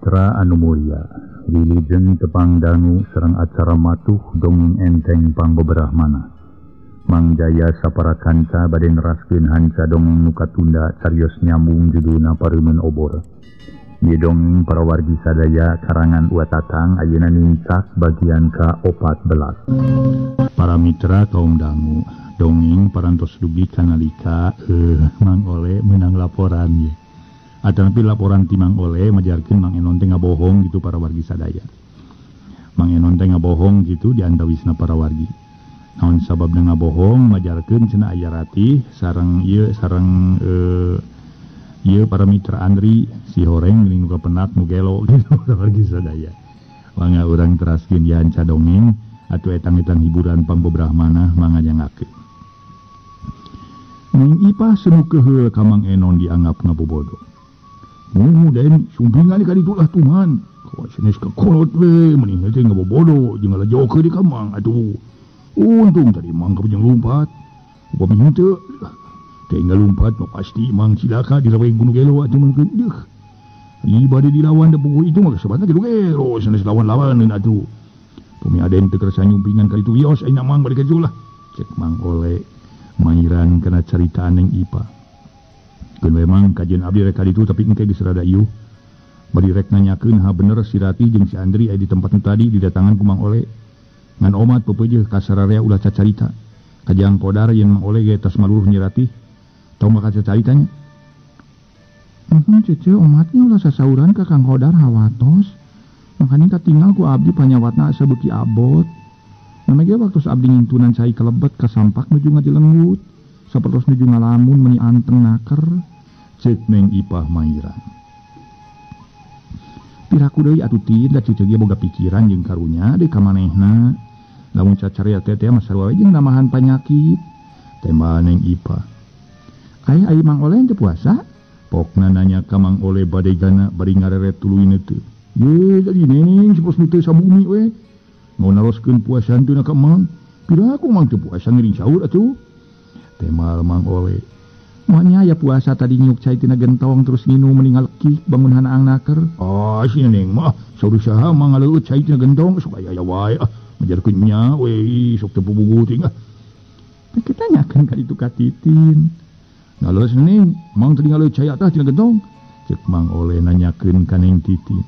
Mitra anu mulia, wilujeng tepang dangu sareng acara matuh dongeng enteng pangbeberahmana. Mang Jaya sapara kanca bade neraskeun hanca dongeng nu katunda carios nyambung judulna Pareumeun Obor. Ieu dongeng para wargi sadaya karangan Uatatang ayeuna nincak bagian ka-14. Para mitra kaum dangu, dongeng parantos dugi kanalika Mang Ole menang laporan ye. Atapi laporan ti Mang Ole majarkeun Mang Enon teh ngabohong gitu para wargi sadaya. Mang Enon teh ngabohong gitu diantawisna para wargi. Naon sababna ngabohong majarkeun cenah aya ratih sareng ieu para mitra Andri si horeng geuning nu kapenat nu gelo gitu para wargi sadaya. Mangga urang teraskeun yanca dongeng atuh etang-etang hiburan pangbebrahmana mangga nyangakeun. Ning Ipah senukeun heul ka Mang Enon dianggap ngabobodo. Den sumpingan ka ditu lah tuman. Kawas sanes ka kolot we mending teh ngabobodo jeung ngalajokeun di kamang atuh. Untung tadi Mang kapujeng lumpat. Upami henteu teh ngalumpat mah pasti Mang cilaka di rawe Gunung Gelo atuh mangkeun deuh. Ibade dilawan da buku itu mah sebatna Gunung Gelo sanes lawan-lawaneun atuh. Pumi aden teu kerasa nyumpingan ka ditu wios ayeuna Mang bade ka lah. Cek Mang Ole mairan kana caritaan Neng Ipah. Keun memang kajian abdi rek kaditu tapi engke geus rada ieuh. Bari rek nanyakeun ha bener si Rati jeung si Andri aya di tempat tadi didatangan ku Mang Ole. Ngan omat pepeujeuh ka sararea ulah cacarita. Kajang podar yen Mang Ole ge tos maluruh nyi Rati. Tong maka cacaritanya. Cece omatnya ulah sasauran ka Kang Hodar hawatos. Makanya katinggal ku abdi panyawatna sabeuki abot. Namanya waktu abdi ngintunan cai kelebet ka sampak nuju ngajelenggut. Sapertos nuju ngalamun meni anteng naker. Cek Neng Ipah mairan. Piraku deui atuh tin da cece ge boga pikiran jeung karunya deui ka manehna. Lamun cacarita teh mah sarua jeung namahan panyakit. Tembah Neng Ipah. Ai Mang Ole teu puasa? Pokna nanya ka Mang Ole bade gana bari ngareret tuluy teu. Ye tadi neng sepos nu teu sabumi we. Mau naroskeun puasa teu na ka Mang. Piraku Mang teu puasa ngiring saur atuh. Temal Mang Ole. Moanya ya puasa tadi nyuk cai tina gentong terus nginum meninggal lekih bangun hanaang naker. Si Neng mah saur saha Mang ngaleueut cai tina gentong sok aya wae majarkeun nya we sok teu pubuh teuing. Kita nyakeun ka ditu ka Titin. Ngaleus Neng Mang tadi ngaleueut cai atah tina gentong. Cek Mang Ole nanyakeun ka Neng Titin.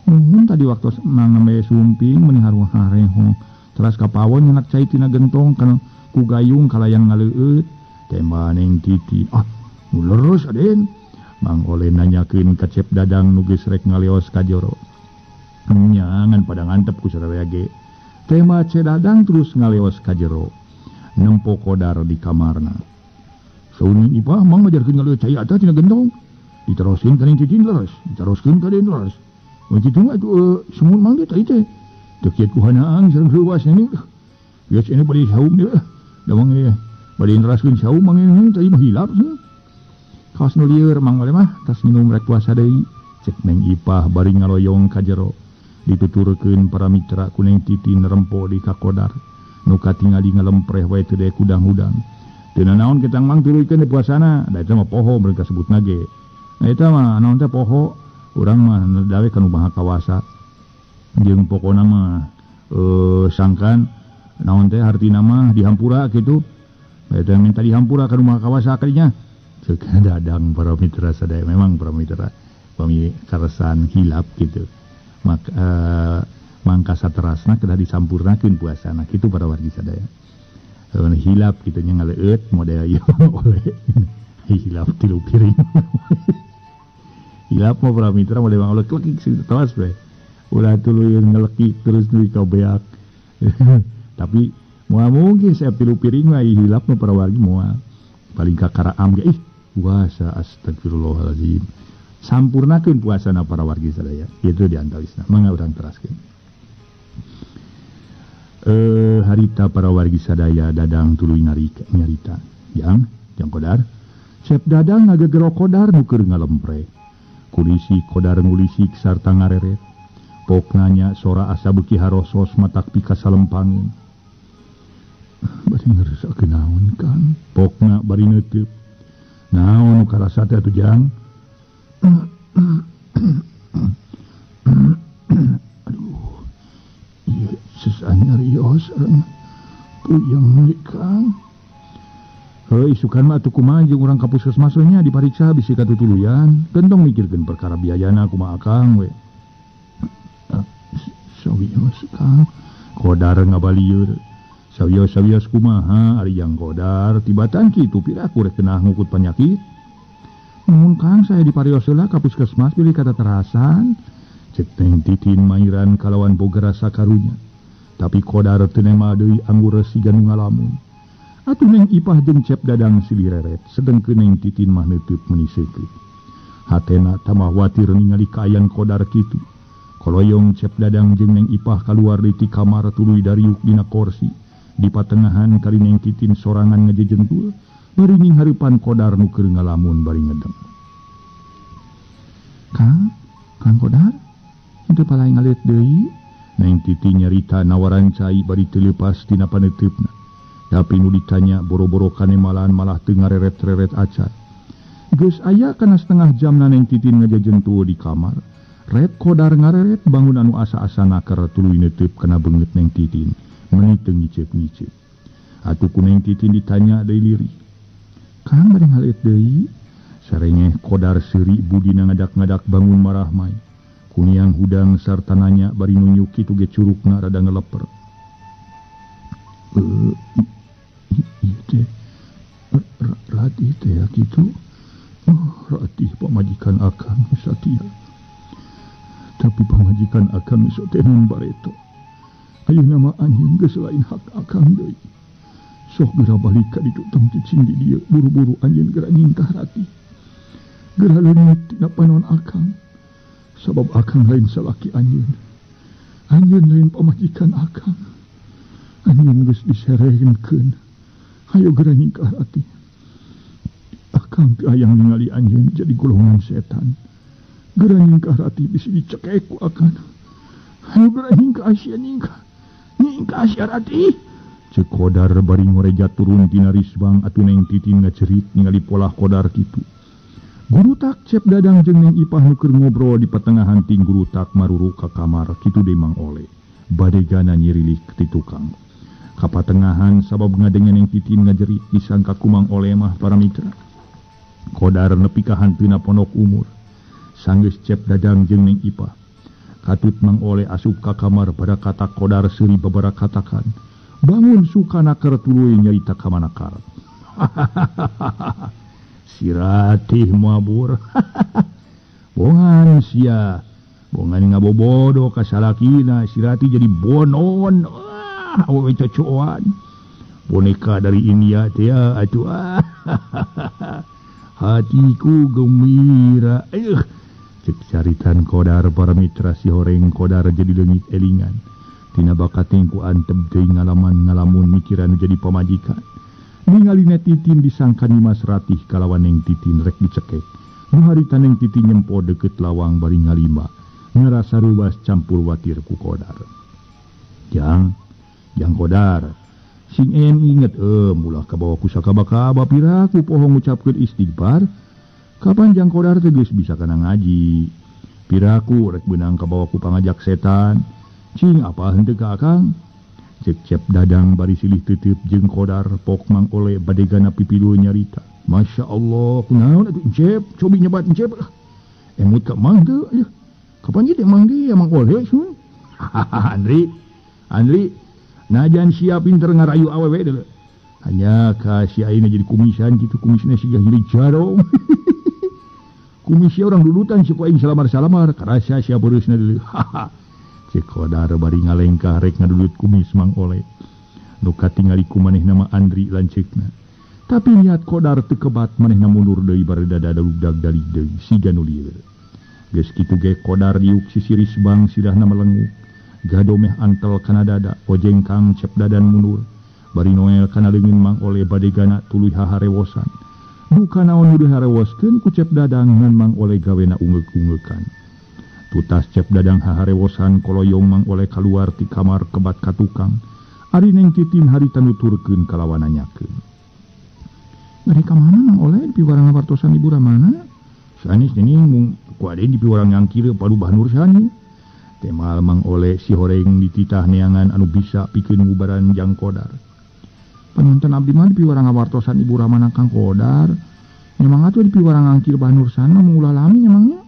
Nuhun tadi waktu Mang ngambe sumping meuni haruh hareho. Teras ka pawon nyenak cai tina gentong kana ku gayung kalayang ngaleueut. Tembah Neng Titin. Nu leres aden. Mang Ole nanyakeun ka Cep Dadang nu geus rek ngaleos ka jero. Nya ngan pada ngantep ku sararea ge. Tembah Cep Dadang terus ngaleos ka jero. Nempo kodar di kamarna. Sauni Ipah Mang majarkeun ngaleut cai atah tina gentong. Diteroskeun ka Neng Titin leres. Diteroskeun ka den leres. Kitu atuh semun Mang teh teh. Teu kieu ku hanaang sareng reuwas ini. Geus ini bari saum deui. Da Mang ge bari neraskeun saum Mang ini tadi mah hilap sih. Kaos nu lieur Mang Ole mah tas minum rek puasa deui. Cek Neng Ipah bari ngaloyong ka jero. Dituturkeun para mitra ku Neng Titin rempo di kakodar. Nu katingali ngalempreh wae teu daya kudang-udang. Teu naon kita Mang turuykeun di puasana. Da eta mah poho mereka sebutna ge. Nah eta mah naon teh poho. Urang mah dawe kanu maha kawasa. Jeung pokona mah sangkan naon teh hartina mah dihampura kitu. Eta minta dihampura kanu maha kawasa kadinya. Ceuk Dadang para mitra sadaya memang para mitra pami karesan hilap gitu. Mangka saterasna kedah disampurnakeun puasana kitu para wargi sadaya. Hilap kitu nya ngaleueut model ieu oleh hilap tilu piring. Hilap mah para mitra model Mang Ole klekik tawas we. Ulah tuluy ngelekik terus deui ka beak. Tapi moal mungkin saya tilu piring mah hilap mah para wargi moal. Paling ka karaam ge puasa astagfirullahalazim. Sampurnakeun puasana para wargi sadaya. Kitu diantawisna. Mangga urang teraskeun. Harita para wargi sadaya Dadang tuluy nyarita. Jang kodar. Cep Dadang ngagegero kodar nu keur ngalempreh. Kulisi kodar ngulisik sarta ngareret. Poknanya sora asa beuki harosos matak pika salempangin. Bari ngeresakeun naon Kang? Pokna bari neuteub. Naon nu karasa teh atuh Jang? Aduh, iya sesanya rios puyeng Kang. Heuh isukan mah atuh kumaha jeung urang ka puskesmas nya dipariksa bisi katutuluyan. Gentong mikirkeun perkara biayana kumaha Kang we. Sawios Kang, Kodar ngabalieur. Sawios kumaha ari yang Kodar tibatan kitu piraku rek kenah ngukut penyakit. Mun Kang saya diparios heula ka puskesmas pilih kata terasan. Cek Neng Titin mairan kalawan boga rasa karunya. Tapi Kodar teu nema deui anggur resigan nu ngalamun. Atuh Neng Ipah jeung Cep Dadang silih reret sedengkeun Neng Titin mah neuteuk meuni seukeut. Hatena tamah watir ningali kaayaan Kodar kitu. Koloyong Cep Dadang jeung Neng Ipah kaluar di ti kamar tuluy dariuk dina kursi. Di patengahan kali Neng Titin sorangan ngajejengtul, bari ning hareupan Kodar nu keur ngalamun bari ngedeng. Kang Kodar, henteu palai ngaliet deui. Neng Titin nyarita nawaran cai bari teu leupas tina paneteupna. Tapi nu ditanya boro-boro kanemalan malah teu ngareret-reret acan. Geus aya kana setengah jamna Neng Titin ngajejengtul di kamar. Red Kodar ngareret bangun anu asa-asana keur tuluy neuteup kana beungeut Neng Titin, meuni teu ngicep-ngicep. Atuh ku Neng Titin ditanya deui lirih. Kang bade ngaliet deui? Sarengeh Kodar seuri budina ngadak-ngadak bangun marah mai. Kuniang hudang sarta nanya bari nunyuk kitu ge curugna rada ngeleper. Ieu teh Ratih teh kitu. Ratih pamajikan akang satia. Tapi pamajikan akang iso teh nun bareto. Ayeuna mah anjeun geus lain hak akang deui. Sok geura balik ka ditu tong cicing di dieu, buru-buru anjeun geura nyingkah Ratih. Geura leungit tina panon akang. Sabab akang lain salaki anjeun. Anjeun lain pamajikan akang. Anjeun geus diserehenkeun. Hayo geura nyingkah Ratih. Akang teu hayang ningali anjeun jadi golongan setan. Geura nyingkah Ratih bisi dicekek ku akang. Hayo geura nyingkah sia nyingkah sia Ratih. Cek Kodar bari ngoreja turun tina risbang atuh Neng Titin ngacerit ningali pola Kodar kitu. Guru tak Cep Dadang jeung Neng Ipah nu keur ngobrol di patengahan ting guru tak maruru ka kamar kitu deui Mang Ole. Badegana nyirilih ti tukang. Ka patengahan sabab ngadengen Neng Titin ngajerit disangka ku Mang Ole mah para mitra. Kodar nepi ka hanteuna pondok umur. Sanggeus Cep Dadang jeung Neng Ipah. Katut Mang Ole asup ka kamar pada kata Kodar seuri babara katakan. Bangun sukana keur tuluy nyarita ka manakar. Si Ratih mabur. Bongan sia. Bongan ngabobodo ka salakina si Ratih jadi bonon. Awe cocoan. Boneka dari India teh atuh. Hatiku gembira. Cek caritan Kodar para mitra si horeng Kodar jadi leungit elingan. Tina bakating ku antep deui ngalaman-ngalamun mikiran jadi pamajikan. Ningali Neng Titin disangka Nimas Ratih kalawan Neng Titin rek dicekek. Nu harita Neng Titin nyempo deket lawang bari ngalimba. Ngerasa rubas campur watir ku Kodar. Jang Kodar. Sing en inget mulah kabawa ku sakaba-kaba piraku poho ngucapkeun istighfar. Kapan Jang Kodar teh geus bisa kana ngaji. Piraku rek beunang kabawa ku pangajak setan. Cing apa henteu ka akang? Cep Dadang bari silih teuteub jeung Kodar pok Mang Ole badegana pipilu nyarita. Masya Allah, kunaon atuh Cep? Cobi nyebat Cep. Emut ka Mang teu? Kapan ieu Mang ge Mang Ole sun? Andri, najan sia pinter ngarayu awewe deuleu. Hanya ka si ayeuna jadi kumisan kitu kumisna siga hilir jarong. Kumis orang dulutan si ku aing salamar-salamar karasa sia beurusna deuleu. Cek Kodar bari ngalengkah rek ngadulut kumis Mang Ole. Nu katingali ku manehna mah Andri lancekna. Tapi niat Kodar teu kebat manehna mundur deui bareda daludag dali deui siga nu lieur. Geus kitu ge Kodar diuk sisi risbang sidahna melenguk. Gado meh antel kana dada ojeng Kang Cep Dadan mundur. Bari noel kana leungeun Mang Ole badegana tuluy haharewosan. Bukan naon nu diharewoskeun ku Cep Dadang ngan Mang Ole gawena ungeuk-ungeukan. Tutas Cep Dadang haharewosan koloyong Mang Ole kaluar ti kamar kebat ka tukang. Ari Neng Titin harita nuturkeun kalawan nanyakeun. Bade ka mana Mang Ole di piwarang ngabartosan Ibu Ramana? Sanes dening mung ku ade di piwarang yang kieu padu Bahnur sani. temal mang oleh si horeng dititah neangan anu bisa pikeun ngubaran Jang Qodar. Panonton abdi mah dipiwarang ngawartosan Ibu Ramana Kang Qodar. Memang atuh dipiwarang angkir Bah Nursan mah mengulah lami memangnya.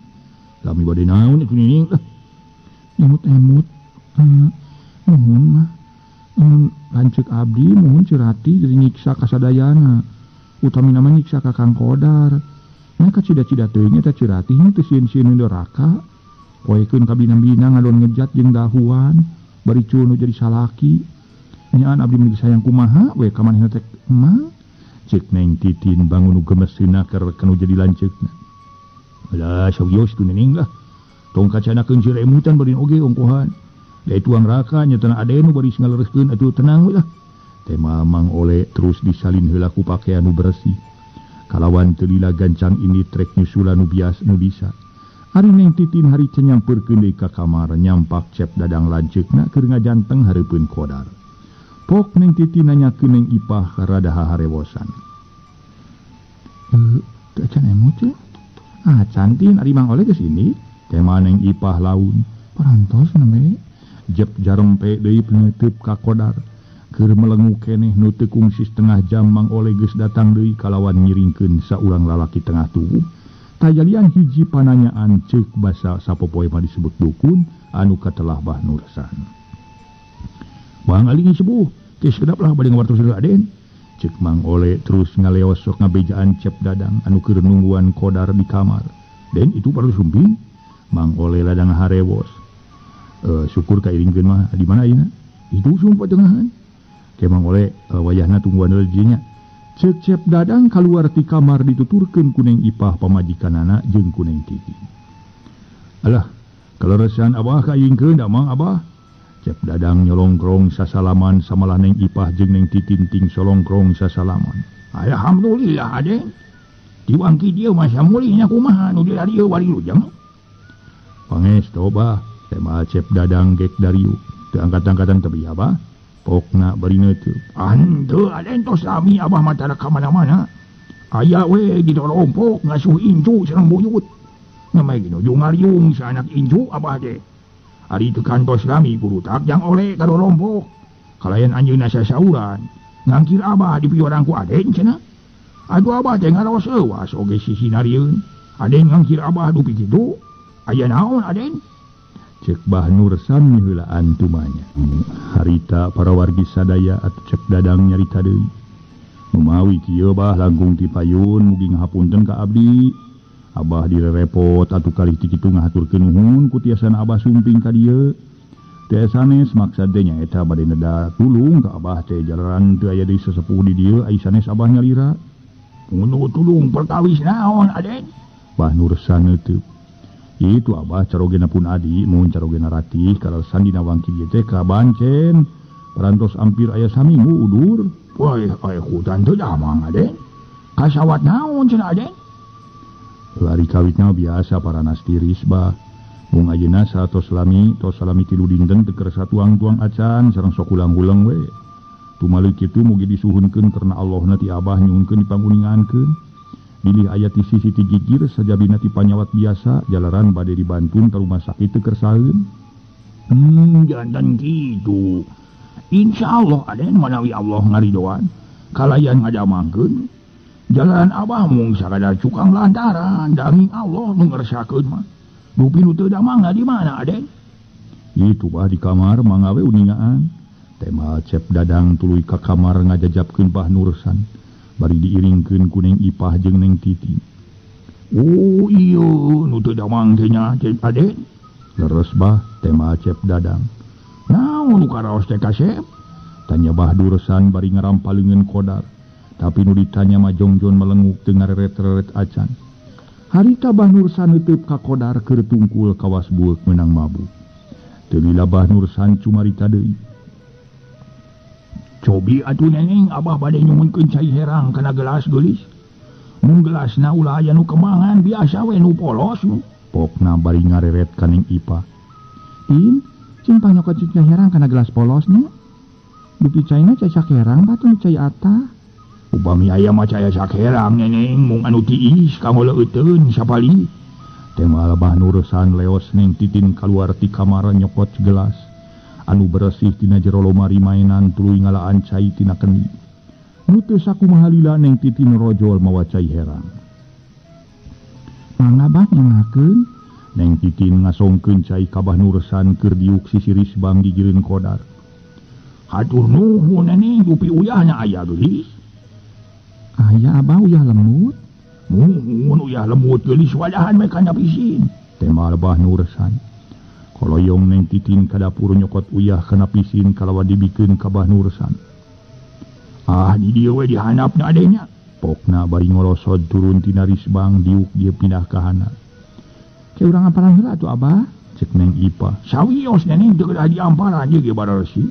Lami bade naon itu nining. Emut-emut. Nuhun mah. Lanceuk abdi mohon cirati jadi nyiksa kasadayana. Utami nama nyiksa ka Kang Qodar. Nya ka cida-cida teh nya teh cirati nya teh sieun-sieun neraka. Poekeun ka bina-bina ngadon ngejat jeung dahuan, bari nu jadi salaki. Nyaan abdi meni sayang kumaha we ka manehna teh emang. Cek Neng Titin bangun gemeusina keur kanu jadi lanceukna. Alah sawios tu nining lah. Tong kacanakeun si remutan bari oge ongkohan. Da tuang raka nya tanah ade nu bari ngalereskeun atuh tenang we lah. Teh mamang oleh terus disalin heula ku pakaian nu bersih. Kalawan teu lila gancang ini trek nyusulan nu biasa nu bisa. Ari Neng Titin hari nyamperkeun deui ka kamar nyampak Cep Dadang lanceukna keur ngajanteng hareupeun Qodar. Pok Neng Titin nanyakeun Neng Ipah rada harewosan. Teu can emut ce? Cantin ari Mang Oleh geus ini, tema Neng Ipah laun. Parantos neme. Jep jarempe deui peneuteub ka Qodar. Keur melengu keneh nu teu kungsi setengah jam Mang Oleh geus datang deui kalawan ngiringkeun saurang lalaki tengah tubuh. Tajalian hiji pananyaan ceuk basa sapopoe mah disebut dukun anu katelah Bah Nursan. Bang Ali sepuh, geus kedap lah bade ngawartos Raden. Ceuk Mang Oleh terus ngaleos sok ngabejaan Cep Dadang anu keur nungguan Qodar di kamar. Den itu baru sumping, Mang Oleh ladang harewos. Syukur kairingkeun mah di mana ayeuna? Itu sumpah tengahan. Ke Mang Oleh wayahna tungguan rejekinya. Ceuk Cep Dadang kaluar ti kamar dituturkeun ku Neng Ipah pamajikanana jeung ku Neng Titin. Alah, kaleresan Abah kairingkeun da Mang Abah. Cep Dadang nyolongkrong sasalaman samalah Neng Ipah jeung Neng Titin ting solongkrong sasalaman. Alhamdulillah Aden. Diwangki dieu mah samulihnya kumaha nu dieu wali lujang. Pangestu Bah, tema Cep Dadang gek dariu. Teu angkat-angkatan teu bieu Abah. Pokna bari neuteub. Henteu Aden tos lami Abah mah tara ka mana-mana. Aya we di dolompok ngasuh incu sareng buyut. Ngamai gino jungaryung sanak incu Abah teh. Ari teu kantos lami burutak Jang Oleh ka dolompok. Kalayan anjeunna sasauran, ngangkir Abah di piorang ku Aden cenah. Aduh Abah teh ngaraos euwas oge sisinarieun. Aden ngangkir Abah dupi kitu. Aya naon Aden? Cek Bah Nursan heulaan tumanya. Harita para wargi sadaya atuh Cep Dadang nyarita deui. Mumawi kieu Bah langkung ti payun mugi ngahapunten ka abdi. Abah direrepot atuh kalih ti kitu ngahaturkeun nuhun ku tiasana Abah sumping ka dieu. Teh sanes maksad teh nyaeta bade neda tulung ka Abah teh jalaran teu aya deui sesepuh di dieu ai sanes Abah nyalira. Mun tulung perkawis naon Aden? Bah Nursan neuteub. Itu Abah carogena pun adi mun carogena ratih kalesan dina wangki dieu teh ka bancen. Parantos ampir aya saminggu udur. Wah, hutan teu damang Aden. Kasawat naon cenah Aden? Hari kawitna biasa para nastiris Bah. Mung ayeuna satos salami tilu dinten teu keur satuang-tuang acan sareng sok ulang-ulang we. Tumalik kitu mugi disuhunkeun karena Allahna ti Abah nyuhunkeun dipanguningaankeun. Bilih aya ti sisi ti gigir sajabina ti panyawat biasa jalaran bade dibantun ka rumah sakit teu keur saeun. Jantan kitu. Insyaallah Aden manawi Allah ngaridoan kalayan ngadamangkeun. Jalaran Abah mung sakadar cukang lantaran danging Allah nu ngeresakeun mah. Dupi nu teu damangna di mana Aden? Itu Bah di kamar mangga we uningaan. Tema Cep Dadang tuluy ka kamar ngajajabkeun Bah Nursan. Bari diiringkeun ku Neng Ipah jeung Neng Titin. Oh iya, nu teu damang teh nya Cep Aden. Leres Bah, tema Cep Dadang. Naon nu karaos teh ka Cep? Tanya Bah Nursan bari ngarampaleungeun Qodar. Tapi nu ditanya mah jongjon melenguk teu ngareret-reret acan. Harita Bah Nursan neuteub ka Qodar keur tungkul kawas bueuk meunang mabuk. Teu lila Bah Nursan cumarita deui. Cobi atuh neneng Abah bade nyumunkeun cai herang kana gelas geulis. Mun gelasna ulah aya nu kemangan biasa we nu polos nu. Pokna bari ngareret ka Neng Ipah. In, cing panyokot cai herang kana gelas polosna. Dupi caina cai sakerang batu nu cai ata. Upami aya mah cai sakerang neneng mung anu tiis kanggo leuteun sapali. tema Abah Nuresan leos Neng Titin keluar ti kamar nyokot gelas anu bersih tina jero lomari mainan tuluy ngalaan cai tina kendi. Nu teu sakumaha lila Neng Titin rojol mawa cai herang. Mangga Bah nyangakeun. Neng Titin ngasongkeun cai ka Abah Nuresan keur diuk sisiris bang digireun Qodar. Hatur nuhun neni yupi uyahna aya geulis. Aya Abah uyah lemut. Muhun uyah lemut geulis wadahan mereka nyapisin. Tema Abah Nuresan. Koloyong Neng Titin ka dapur nyokot uyah kana pisin kalawan dibikeun ka Abah Nuresan. Di dieu we dihandapna adenya. Pokna bari ngorosod turun tina risbang diuk dia pindah ka handap. Ke urang amparan heula atuh Abah, cek Neng Ipa. Sawios neng teu kedah diamparan ieu ge bararesi.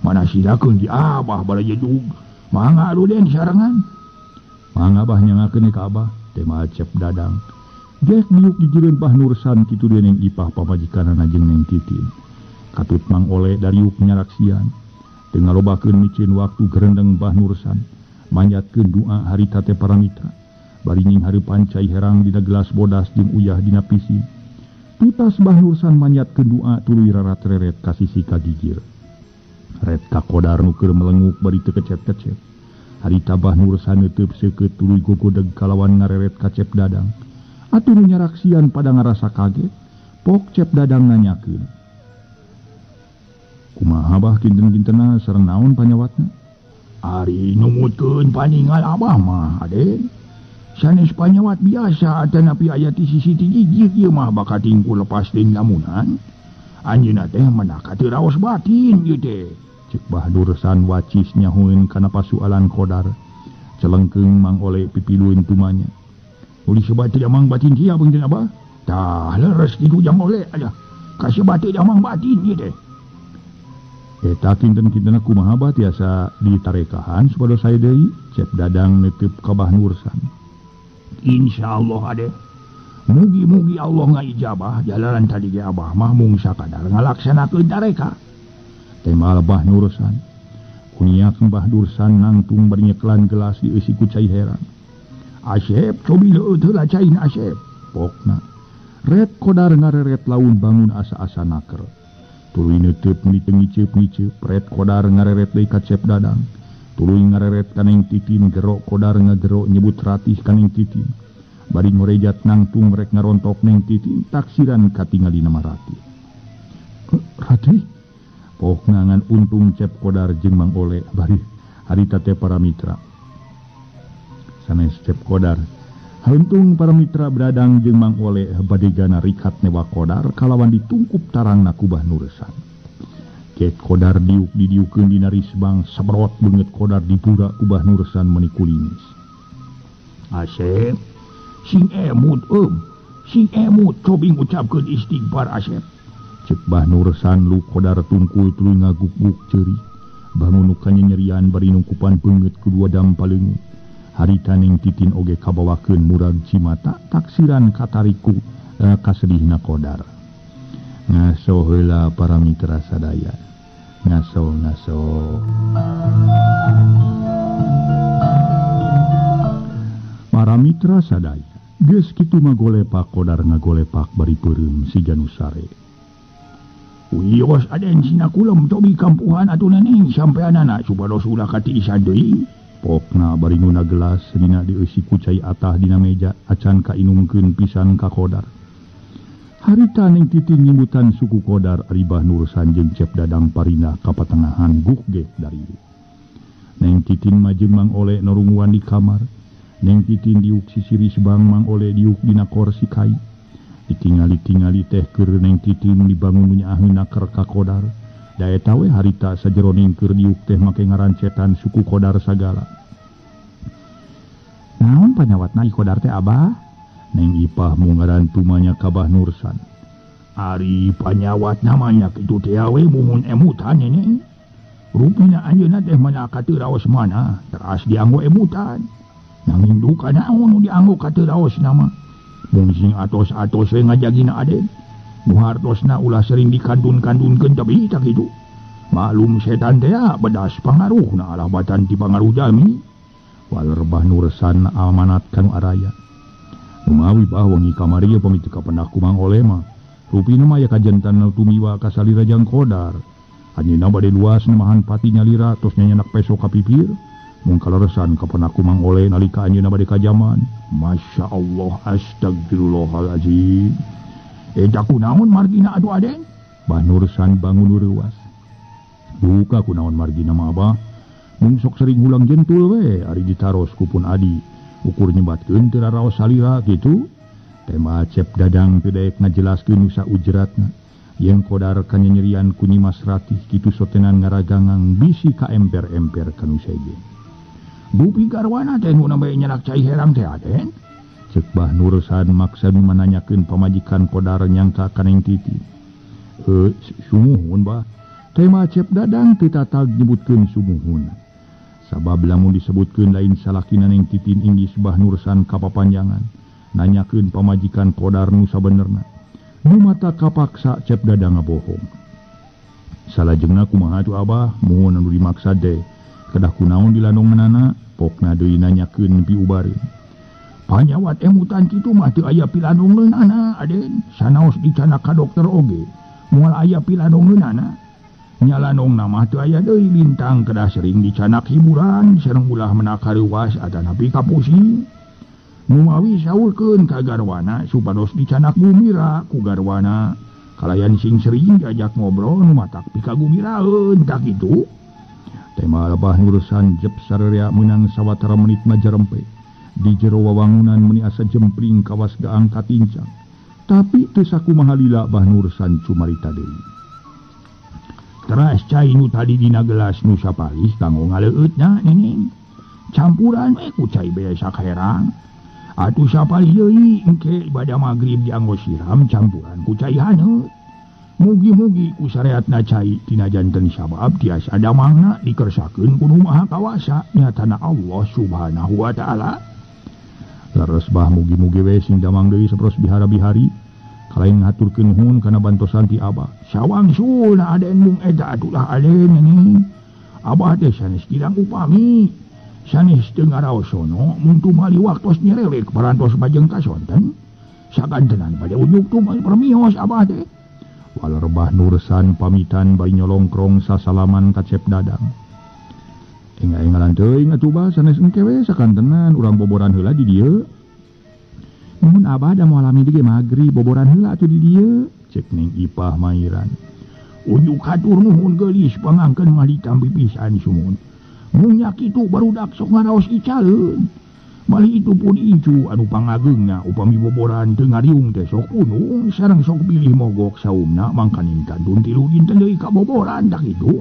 Mana sidakeun di Abah baraja jug. Mangga den sarengan. Mangga Abah nyangakeun ka Abah, tema Cep Dadang. Dek diuk digireun Bah Nuresan kitu deui Neng Ipah pamajikanana jeung Neng Titin. Katut Mang Oleh dariuk nyaraksian. Teu ngalobakeun micieun waktu gerendeng Bah Nuresan. Manjatkeun doa harita teh para mitra. Bari nying hareupan cai herang dina gelas bodas jeung uyah dina pisin. Tutas Bah Nuresan manjatkeun doa tuluy rarat reret ka sisi kagigir. Ret ka Qodar nu keur melenguk bari teu kecet-kecet. Harita Bah Nuresan neuteub seukeut tuluy gogodeg kalawan ngareret ka Cep Dadang. Atuh nu nyaraksian pada ngarasa kaget. Pok Cep Dadang nanyakeun. Kumaha Bah kinten-kintena sareng naon panyawatna? Ari numutkeun paningal Abah mah Aden. Sanes panyawat biasa atanapi aya ti sisi ti gigir ieu mah bakat tingku lepas deui lamunan. Anjeunna teh menaka teu raos batin ieu teh. Cek Bah Nuresan wacis nyahoeun kana pasualan Qodar. Celengkeung Mang Oleh pipilueun tumanya. Uli sebat teu mang batin sia beungkeun Abah. Tah leres kitu jang Oleh aja. Kasebat teu mang batin ieu teh. Eta kinten-kintena kumaha Bah tiasa ditarekahan supados sae deui. Cep Dadang neuteub ka Bah Nuresan. Insyaallah ade. Mugi-mugi Allah ngaijabah jalanan tadi ge Abah mah mung sakadar ngalaksanakeun tareka. Tema Bah Nuresan. Kuniak Bah Nuresan nangtung bari nyeklan gelas dieusi ku cai herang. Asep cobi leueut heula caina Asep. Pokna. Ret Qodar ngareret laun bangun asa-asa naker. Tuluy neuteub ngiceup-ngiceup ret Qodar ngareret deui ka Cep Dadang. Tuluy ngareret ka Neng Titin gerok Qodar ngagero nyebut ratih ka Neng Titin. Bari ngorejat nangtung rek ngarontok Neng Titin taksiran katingalina Ratih. Ratih? Pokna ngan untung Cep Qodar jeung Mang Oleh bari harita teh para mitra. Sanes Cep Qodar, hauntung para mitra Dadang jeung Mang Oleh bade gana rikat newa Qodar kalawan ditungkup tarangna ku Bah Nuresan. Ket Qodar didiukeun dina risbang sabrot beungeut Qodar dipura ku Bah Nuresan meuni kulimis. Asep, sing emut sing emut cobi ngucapkeun istighfar Asep. Cek Bah Nuresan lu Qodar tungkul tuluy ngaguk-guk ceuri. Bangun ukanya nyerian bari nungkupan beungeut kedua dampaleungeut. Harita Neng Titin oge kabawakeun murag cimata taksiran katariku kasedihna Qodar. Ngaso heula para mitra sadaya. Ngaso. Para mitra sadaya, geus kitu magolepak Qodar ngagolepak bari peureum siga nu sare. Wios aden sina kulem tobi kampuhan atuh neng sampeanana supados ulah katiisan deui. Pokna bari nguna gelas dina dieusi ku cai atah dina meja acan kainungkeun pisan ka Qodar. Harita Neng Titin nyebutan suku Qodar ari Bah Nuresan jeung Cep Dadang parindah ka patengahan guh ge dari. Neng Titin mah jeung Mang Oleh norunguan di kamar. Neng Titin diuk sisiri sebang Mang Oleh diuk dina kursi kai. Ditingali-tingali teh keur Neng Titin dibangun nyaaheun naker ka Qodar. Da eta we harita sajeroning keur diuk teh make ngarancetan suku Qodar sagala. Naon panyawatna i Qodar teh Abah? Neng Ipah mungaran tumanya ka Bah Nuresan. Ari panyawat namanya kitu teh we mumun emutan ini. Rupina anjeunna teh mana ka teu raos mana, teras dianggo emutan. Nanging duka naon dianggo ka teu raos nama. Mung sing atos-atos we ngajagina Aden. Nu hartosna ulah sering dikandun-kandunkeun tapi tak kitu. Maklum setan teh bedas pangaruhna alabatan ti pangaruh jami. Waler Bah Nuresan amanat kanu araya. Umawi bah wangi kamari pamit ka pendak kumang oleh mah. Rupina mah ya kajantan tumiwa ka salira jang kodar. Anjeunna bade luas nemahan pati nyalira tos nyanyanak peso ka pipir. Mun kaleresan ka pendak kumang oleh nalika anjeunna bade ka jaman. Masya Allah, astagfirullahalazim. Eta kunaon margina atuh Aden? Bah Nursan bangun reuas. Buka kunaon margina mah Abah. Mun sok sering ulang jentul we ari ditaros ku pun adi. Ukur nyebatkeun teu raos salira kitu. Tema Cep Dadang teu daek ngajelaskeun nusa ujratna. Yang kodar kanyanyerian ku Nyimas Ratih kitu sotenan ngaragangang bisi ka emper-emper kanu sege. Bupi garwana teh nu bae nyenak cai herang teh Aden. Cek Bah Nursan maksa menanyakeun pamajikan kodar nyangka kaneng Titi. Sumuhun bah. Tema Cep Dadang teu tatag nyebutkeun sumuhun. Sabab lamun disebutkeun lain salakina neng Titin inggis Bah Nursan kapapanjangan. Nanyakeun pamajikan kodar nu sabenerna. Nu mata kapaksa Cep Dadang ngabohong. Salajengna kumaha atuh Abah mun anu dimaksad teh kedah kunaon dilandonganana pokna deui nanyakeun piubareun. Panyawat emutan kitu mah teu aya pilandongeunana Aden. Sanaos dicanak ka dokter oge moal aya pilandongeunana. Nyalandongna mah teu aya deui lintang kedah sering dicanak hiburan sareng ulah menak hareuwas atana pi ka pusing. Numawi saurkeun ka garwana supados dicanak gumira ku garwana. Kalayan sing sering diajak ngobrol nu matak pika gumiraeun tak kitu. Tema Abah Nursan jep sarerea meunang sawatara menit majarempe. Di jero wawangunan meuni asa jempling kawas gaang katincang. Tapi teu sakumaha lila Bah Nursan cumarita deui. Teras cai nu tadi dina gelas nu sapalih kanggo ngaleueutna neneng. Campuran we ku cai beasa herang. Atuh sapalih deui engke bada magrib dianggo siram campuran ku cai haneut. Mugi-mugi ku sareatna cai tina janten sabab tiasa damangna dikersakeun ku Nu Maha Kawasa nyatana Allah Subhanahu wa taala. Leres bah mugi-mugi we sing damang deui saperos bihara-bihari. Kalain ngaturkeun nuhun kana bantosan ti Abah. Sawangsul Aden mung eta atulah Aden ini. Abah teh sanes kirang upami. Sanes teu ngaraosono mun tumali waktos nyerelek parantos bajeng kasonten. Sagantenan bade ujuk tumali permios Abah teh. Waler Bah Nursan pamitan bari nyolongkrong sasalaman ka Cep Dadang. Enga-engalan teuing atuh Bah sanes engke we sakantenan urang boboran heula di dieu. Mun Abah da moal lami ge magrib boboran heula atuh di dieu, cek Neng Ipah Mairan. Ujuk hatur nuhun geulis pangangkeun mah ditambi pisan sumun. Mun nya kitu barudak sok ngaraos icaleun. Mali itu pun incu anu pangageungna upami boboran teu ngariung teh sok unung sareng sok pilih mogok saumna mangkaning kantun 3 dinten deui ka boboran tak kitu.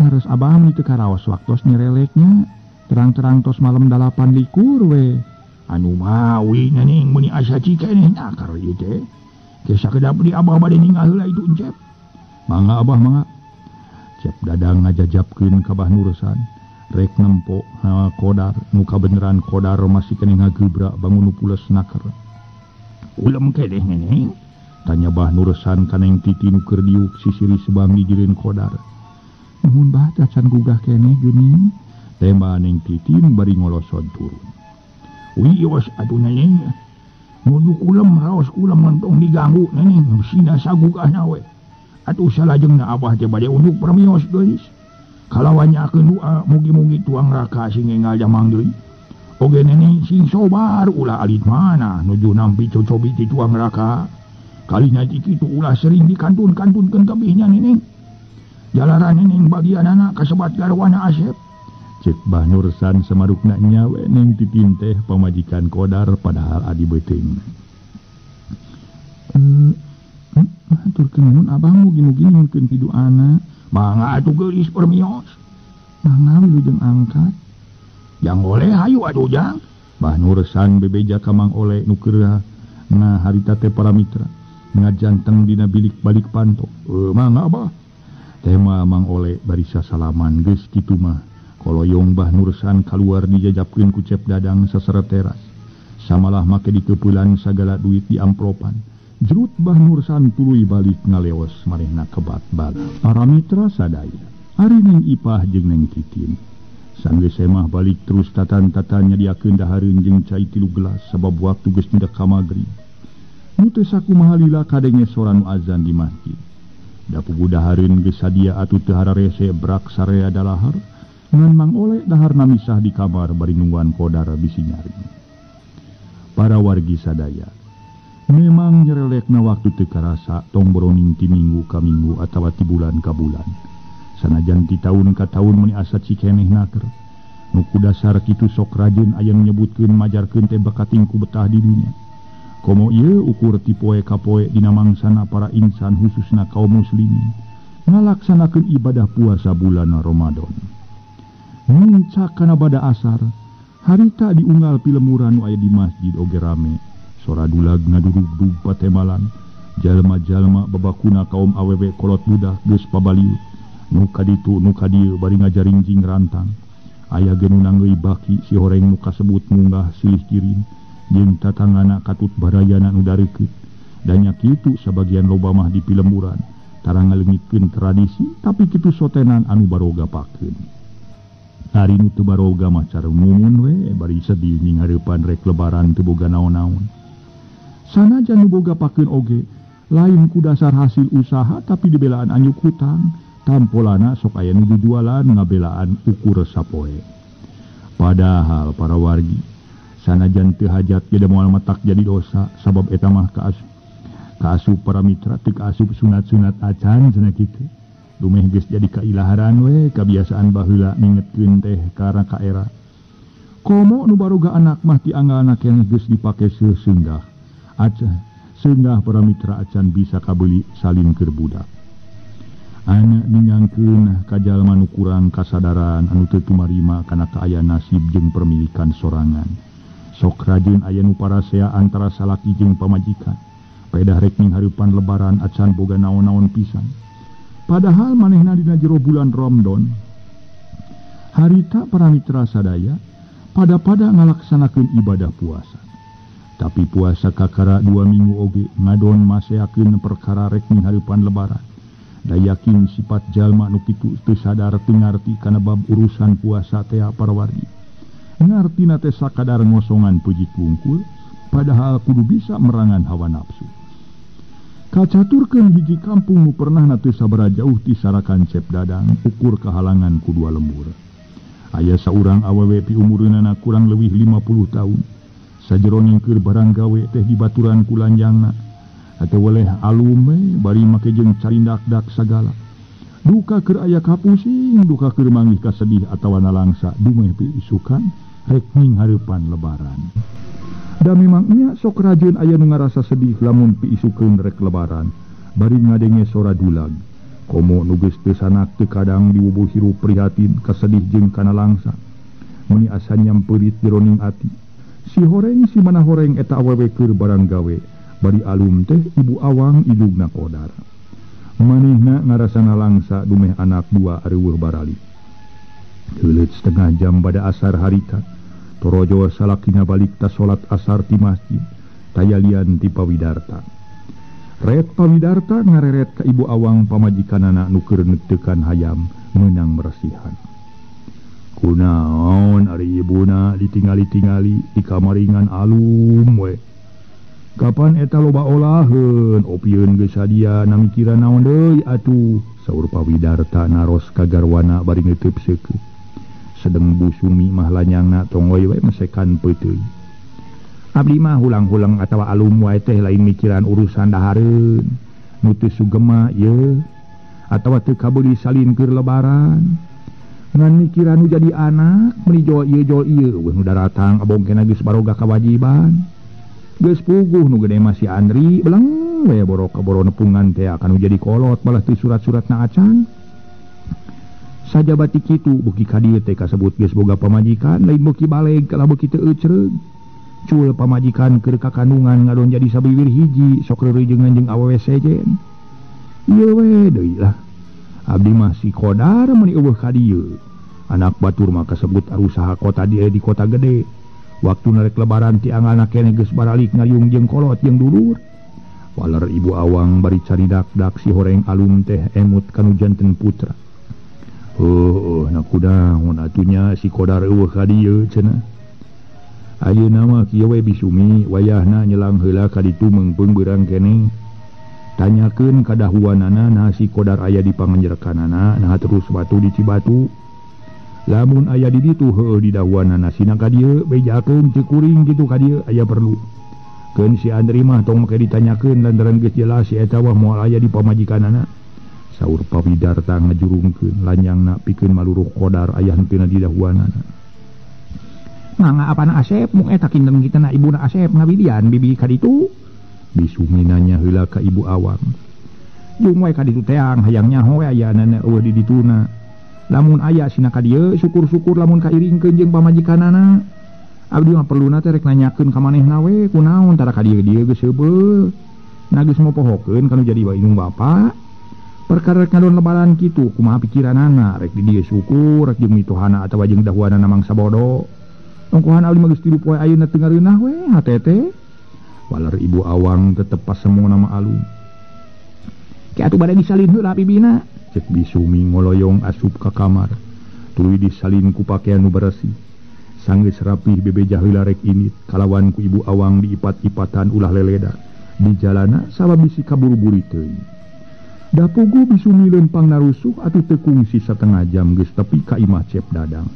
Harus Abah meni teu karaos waktos nyereleknya. Terang-terang tos malam 8 likur we. Anu mawi neneng meni asa cikeneh nakar ieu teh. Ke sakedap di Abah bade ninggal heula itu Cep. Mangga Abah mangga. Cep Dadang ngajajabkeun ka Bah Nursan. Rek nempo kodar nu kabeneran kodar masih keneh ngagebra bangun nu pules nakar. Ulem kedeh neneng? Tanya Bah Nursan ka Neng Titi nu keur diuk sisiri sebang dijireun kodar. Nuhun Bah tacan gugah keneh geuning. Tema Neng Titi nu bari ngolosod turun. Wios atuh neneng. Nuju kulem raos kulem mentong diganggu neneng sina sagugahna we. Atuh salajengna Abah teh bade unjuk permios geulis. Kalawanyakeun doa mugi-mugi tuang raka sing enggal jamang deui. Oge neneng sing sobar ulah alit mana nuju nampi cocobi ti tuang raka. Kalina ti kitu ulah sering dikantun-kantunkeun kabehnya neneng. Jalaran neneng bagianana kasebat garwana Asep. Cek Bah Nursan samarukna nyawe Neng Titin teh pamajikan kodar padahal adi beuteung. Maturkeun nuhun Abah mugi-mugi nyuhunkeun pidoana. Mangga atuh geulis permios. Mangga wilujeng angkat. Jang oleh hayu atuh jang. Bah Nursan bebeja ka Mang Oleh nu keur ngaharita teh para mitra. Ngajanteng dina bilik balik panto. Mangga Abah. Tema Mang Oleh bari sasalaman geus kitu mah. Koloyong Bah Nursan kaluar dijajabkeun ku Cep Dadang saseret teras. Samalah make dikeupulan sagala duit di amplopan. Jerut Bah Nursan tuluy balik ngaleos marehna kebat bala. Para mitra sadaya, ari Neng Ipah jeung Neng Titin Sanggeus semah balik terus tatan-tatannya diakeun dahareun jeung cai 3 gelas sabab waktu geus nedak ka magrib. Nu teu sakumaha lila kadenge sora nu azan di masjid. Da puguh dahareun geus sadia atuh teu hararese brak sarea dalahar ngan Mang Oleh daharna misah di kamar bari nungguan Qodar bisi nyaring. Para wargi sadaya, memang nyerelekna waktu teu karasa tong boroning ti minggu ka minggu atawa ti bulan ka bulan. Sanajan ti taun ka taun meni asa cikeneh naker. Nu ku dasar kitu sok rajin aya nyebutkeun majarkeun teh bakating ku betah di dunia. Komo ieu ukur ti poe ka poe dina mangsana para insan khususna kaum muslimin ngalaksanakeun ibadah puasa bulan Ramadan. Muncak kana bada asar, harita diunggal pilemuran nu aya di masjid oge rame. Sora dulag ngadurug-dug patemalan. Jalma-jalma babakuna kaum awewe kolot budak geus pabaliut. Nu kaditu nu kadieu bari ngajaringjing rantang. Aya ge nu nanggeuy baki si horeng nu kasebut munggah silih kirin jeung tatangana katut barayana nu dareukeut. Danya kitu sabagian loba mah di pilemuran tarang ngaleungitkeun tradisi tapi kitu sotenan anu baroga pakeun. Hari nu teu baroga mah cara mumun we bari sedih ning hareupan rek lebaran teu boga naon-naon. Sanajan nu boga pakeun oge lain ku dasar hasil usaha tapi dibelaan anyuk hutang, tampolana sok aya nu dijualan ngabelaan ukur sapoe. Padahal para wargi sanajan teu hajat jadi moal matak jadi dosa sabab eta mah kaasup para mitra teu kaasup sunat-sunat acan cenah kitu. Dumeh geus jadi kailaharan we kabiasaan baheula ningetkeun teh karena ka era. Komo nu baroga anak mah ti anggalna keneh geus dipake seunggah. Acan seunggah para mitra acan bisa kabeli salin keur budak. Anak ningangkeun ka jalma nu kurang kasadaran anu teu tumarima kana kaayaan nasib jeung permilikan sorangan. Sok rajin aya nu parasea antara salaki jeung pamajikan. Paedah rek ning hareupan lebaran acan boga naon-naon pisan. Padahal manehna dina jero bulan Ramadan, harita para mitra sadaya pada ngalaksanakeun ibadah puasa. Tapi puasa kakara 2 minggu oge ngadon maseakeun perkara rek ning hareupan lebaran. Da yakin sifat jalma nu kitu teu sadar teu ngarti kana bab urusan puasa teh para wargi. Ngartina teh sakadar ngosongan peuji wungkul, padahal kudu bisa merangan hawa nafsu. Kacaturkeun hiji kampung nu pernah teu sabaraha jauh ti Sarakan Cep Dadang ukur kahalangan ku 2 lembur. Aya saurang awewe pi umureunana kurang leuwih 50 tahun. Sajeroning keur barang gawe teh dibaturan ku lanjangna. Atuh weleh alume bari make jeung carindak-dak sagala. Duka keur aya kapusing, duka keur manggih kasedih atawa nalangsa dumeh pi isukan rek ning hareupan lebaran. Da memang nya sok rajin aya nu ngarasa sedih lamun pi isukeun rek lebaran bari ngadenge sora dulag. Komo nu geus teu sanak teu kadang diubuh hirup prihatin kasedih jeung kana langsa. Muni asa nyampeurit jroning ati. Si horeng si mana horeng eta awewe keur barang gawe bari alum teh ibu awang idugna Qodar. Manehna ngarasana langsa dumeh anak 2 areuweuh barali. Heuleut setengah jam bada asar harita. Torojo salakina balik ta salat asar ti masjid, tayalian ti pawidarta. Ret pawidarta ngareret ka ibu awang pamajikanana nu keur neteukan hayam meunang meresihan. Kunaon ari ibuna ditingali-tingali di kamaringan alum we. Kapan eta loba olaheun opieun geus sadia namikiran naon deui atuh, saur pawidarta naros ka garwana bari ngeteupseukeun. Sedeng Bu Sumi mah lanyangna tong we mesekan peuteuy. Abdi mah hulang-hulang atawa alum wae teh lain mikiran urusan dahareun. Nu teu sugema ieu atawa teu kabeuli salin keur lebaran. Ngan mikiran nu jadi anak meuli jol ieu weh nu daratang abongkena geus baroga kawajiban. Geus puguh nu gede masih andri beleng we boro nepungan teh akan jadi kolot balah teu surat-suratna acan. Saja batik kitu beuki kadieu teh kasebut geus boga pamajikan lain beuki baleg kalau beuki teu eucereug. Cul pamajikan keur kakandungan ngadon jadi sabiwir hiji sok reureungan jeung awewe sejen. Ieu we deui lah. Abdi mah si Qodar meuni eueuh ka dieu. Anak batur mah kasebut arusaha kota dia di kota gede. Waktu narek lebaran ti angalna keneh geus baralik ngayung jeung kolot jeung dulur. Waler ibu awang bari caridak-dak si horeng alum teh emut kanu janten putra. atunya si Qdar cenah ayeuna nama kieu we bisumi wayahna nyelang heula ka ditu mengpeung beurang keneh tanyakeun kadahuanana nah si Qdar aya di panganjerekanana nah terus batu di Cibatu lamun aya di ditu heueuh di dahuanana sina ka dieu bejakeun teu kuring kitu ka dieu aya perlu keun si Andri mah tong make ditanyakeun lantaran geus jelas si eta wah moal aya di pamajikanana saur Pawidarta ngajurungkeun lanyangna pikeun maluruh Qdar aya henteu di dahuanana mangga apana Asep mung eta kinten kitana ibuna Asep ngabidian bibi ka ditu bisumi nanya heula ka Ibu Awang jeung we ka ditu teang hayang nyaho we aya nana eueuh di dituna lamun aya sina ka dieu syukur-syukur lamun kairingkeun jeung pamajikanana abdi mah perluna teh rek nanyakeun ka manehna we kunaon tara ka dieu geus heubeul na geus mopohokeun kanu jadi wainung bapa perkara rek ngadon lebaran kitu kumaha pikiranana rek di dieu syukur rek jeung mitohana atawa jeung dahuanana mangsa bodo ongkohan abdi mah geus 3 poe ayeuna teu ngareunah we hatete walar Ibu Awang tetep pasemona mah alung ki atuh bade disalin heula bibina cek bisumi ngoloyong asup ka kamar tuluy disalin ku pakean nu bersih sanggeus rapih bebeja heula rek init kalawan ku Ibu Awang diipat-ipatan ulah leleda di jalana sababisi kaburu-buru teuing da puguh bisumi lempang narusuh atuh teu kungsi satengah jam geus tepi ka imah Cep Dadang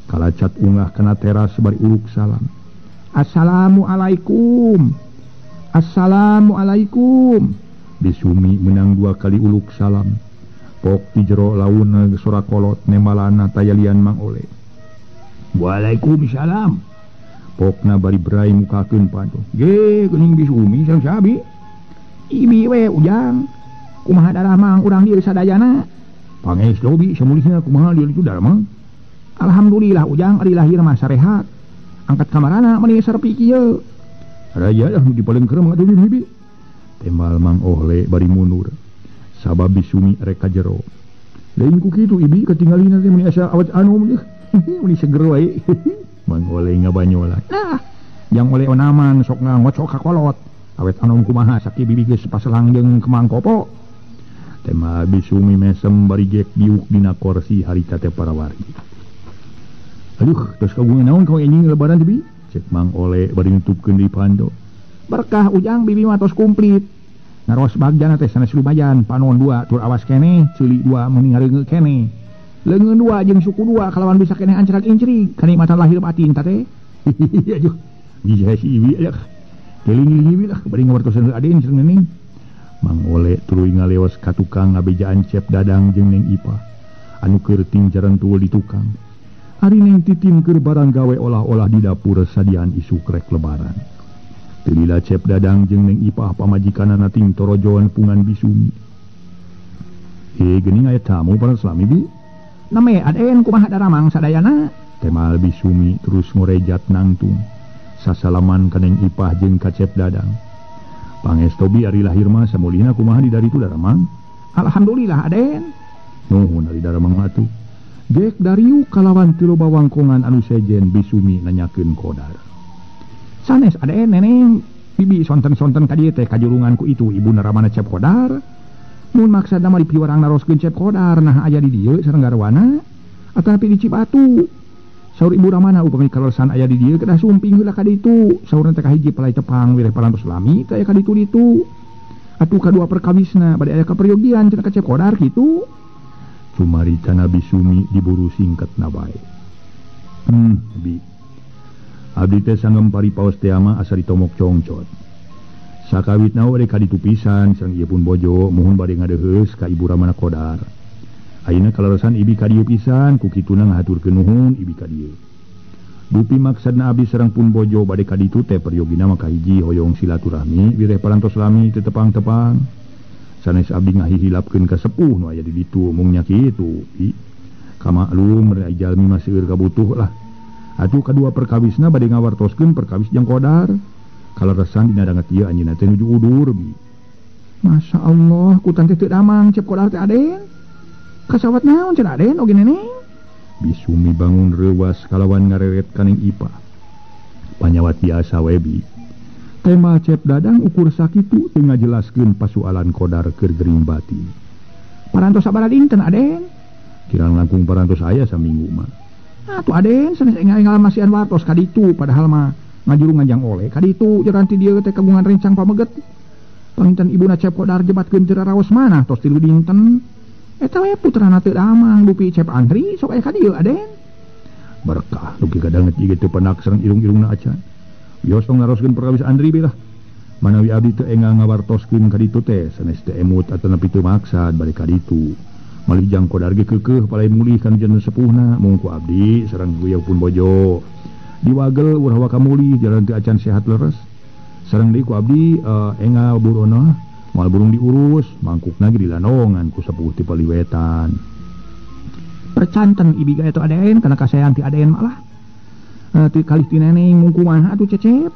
kalacat ungah kana teras bari uluk salam Assalamualaikum Assalamualaikum bisumi menang 2 kali uluk salam pok di jero launa sora kolot nemalana tayalian Mang Ole Waalaikumsalam pokna bari berai mukakeun panto ge geuning bisumi sareng sabi ibi we ujang kumaha darah Mang urang dieu sadayana pangestu bi samulihna kumaha dieu itu darah Mang alhamdulillah ujang ari lahir mah sarehat angkat kamarana meni sarpi kieu raya dah di paling keur mangatuh bibi tembal Mang Ole bari mundur sabab bisumi rek ka jero lain ku kitu ibi katinggalina teh meni asa awet anu meni seger wae Mang Ole ngabanyolan nah yang Ole onaman sok ngocok ka kolot awet anu kumaha sakieu bibi geus paselang jeung kemang kopo tembal bisumi mesem bari gek diuk dina kursi harita teh parawargi aduh terus kagungan naon kau anjing lebaran bibi cek Mang Ole bari nutupkeun di pando berkah ujang bibi mah tos komplit ngaros bagjana teh sanes lumayan panon 2 tur awas keneh ceuli 2 meuni ngareungeut keneh leungeun 2 jeung suku 2 kalawan bisa keneh ancrak incrig kanikmatan lahir batin teh aduh bisa si ibi aya keling ibi lah bari ngawartosan aden jeung neng Mang Ole tuluy ngaleos ka tukang ngabejaan Cep Dadang jeung Neng Ipa anu keur tinjaran tuul di tukang hari neng titim keur barang gawe olah-olah di dapur sadian isu krek lebaran Tilila Cep Dadang jeung Neng Ipah pamajikanana ting torojoan pungan bisumi geuning aya tamu para salami bi name aden kumaha daramang sadayana temal bisumi terus ngorejat nangtung sasalaman ka Neng Ipah jeung ka Cep Dadang pangestu bi ari lahir mah samulihna kumaha di dari tu daramang alhamdulillah aden nuhun ari daramang atuh dek dariu kalawan tilo bawangkongan anu sejen bisumi nanyakeun Qdar sanes aden neneng bibi sonten-sonten ka dieu teh kajurungan ku itu ibu naramana Cep Qdar mun maksudna mah dipiwarang naroskeun Cep Qdar nah aya di dieu sareng garwana atapi di Cibatu saur ibu ramana upami kalosan aya di dieu kedah sumping heula ka ditu saurna teh kahiji palai tepang wireh parantos lami teh aya ka ditu atuh kadua perkawisna bade aya kaperyogian cenah ka Cep Qdar kitu cumaritana bisumi diburu singkat nabae bi abdi teh sanggem paripaos teh mah asa ditomok congcot sakawitna we ka ditu pisan sareng ieu pun bojo muhun bade ngadeheus ka ibu ramana Qdar ayeuna kalarosan ibi ka dieu pisan ku kituna ngahaturkeun nuhun ibi ka dieu dupi maksudna abdi sareng pun bojo bade ka ditu teh peryogina mah kahiji hoyong silaturahmi wireh parantos lami teu tepang-tepang sanes abdi ngahihilapkeun ka sepuh nu aya di ditu mung nya kitu kamaklum rea jalmi mah seueur kabutuh lah atuh kadua perkawisna bade ngawartoskeun perkawis jeung Qdar kalaresan dina danget ieu anjeunna teh nuju udur bi masyaallah kutan teh teu damang Cep Qdar teh aden kasawat naon cenah aden oge neneng bisumi bangun reuwas kalawan ngareret ka Neng Ipah panyawat biasa we bi tema Cep Dadang ukur sakitu teu ngajelaskeun pasualan Qdar keur gering batin parantos sabaraha dinten aden kirang langkung parantos saya saminggu mah. Atuh Aden sanes ngalmasian wartos kaditu padahal mah ngajuru ngajang oleh kaditu jeranti dia teh kagungan rencang pameget. Panginten ibuna Cep Kodar jebatkeun teu raos manah tos 3 dinten. Eta we putrana teu damang dupi Cep Andri sok aya ka dieu Aden. Berkah dupi kadanget ieu teu penak sareng irung-irungna acan. Wios tong naroskeun perkawis Andri beulah. Manawi abdi teu enggal ngawartoskeun ka ditu teh sanes teu emut atawa nepi teu maksad bade ka ditu. Malih Jang Kodar ge keukeuh palai mulih kana janten sepuhna mung ku abdi sareng buyeu pun bojo. Diwagel urang waka mulih jalan teu acan sehat leres. Sareng deui ku abdi enggal burono moal burung diurus mangkukna ge dilandongan ku sepuh ti Paliwetan. Percanten ibi ga eta Aden kana kasayan ti Aden malah. Ti kalih ti neneng mung kumaha atuh Cecep.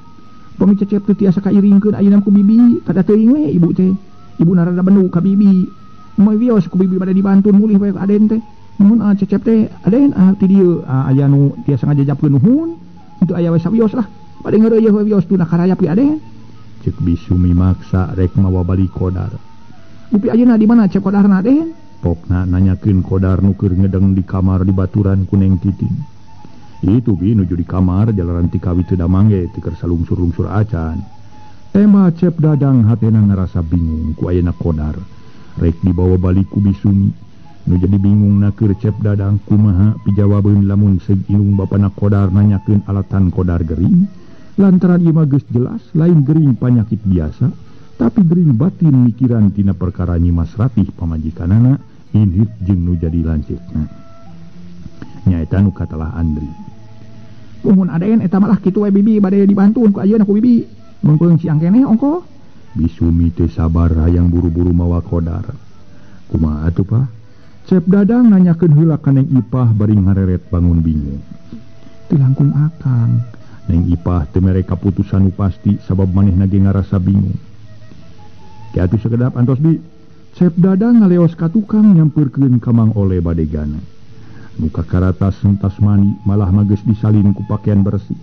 Pami Cecep teu tiasa kairingkeun ayeuna ku bibi kada teuing we ibu teh. Ibu narada bendu ka bibi. Moy wios ku bibi bade dibantun mulih we ka Aden teh. Mun Cecep teh Aden ti dieu aya nu tiasa ngajajapkeun nuhun. Itu aya we sawios lah. Bade ngeureuyeuh we wios tuna karayap ti Aden. Cek Bisumi maksa rek mawa bali Kodar. Upi ayeuna di mana Cep Kodarna Aden? Pokna nanyakeun Kodar nu keur ngedeng di kamar di baturan ku Neng Titin. Itu bi nuju di kamar jalaran ti kawi teu damang ge ti keur salungsur-lungsur acan. Tema Cep Dadang hatena ngarasa bingung ku ayeuna Kodar. Rek dibawa balik ku Bisumi. Nu jadi bingung na keur Cep Dadang kumaha pijawabeun lamun seug ilung bapana Kodar nanyakeun alatan Kodar gering. Lantaran ieu mah geus jelas lain gering panyakit biasa, tapi gering batin mikiran tina perkara Nyimas Ratih pamajikanana inhit jeung nu jadi lanceukna. Nyaeta nu katalah Andri. Mun Aden eta malah kitu we bibi bade dibantuun ku ayeuna ku bibi. Mengpeung siang keneh ongko. Bisumi teh sabar hayang buru-buru mawa Kodar. Kumaha atuh Pak? Cep Dadang nanyakeun heula ka Neng Ipah bari ngareret bangun bingung. Teu langkung akang. Neng Ipah teu mere kaputusan nu pasti sabab manehna ge ngarasa bingung. Ki atuh sakedap antos bi. Cep Dadang ngaleos ka tukang nyampeurkeun ka Mang Ole badegana. Nu kakaratas sentas mani malah mah geus disalin ku pakaian bersih.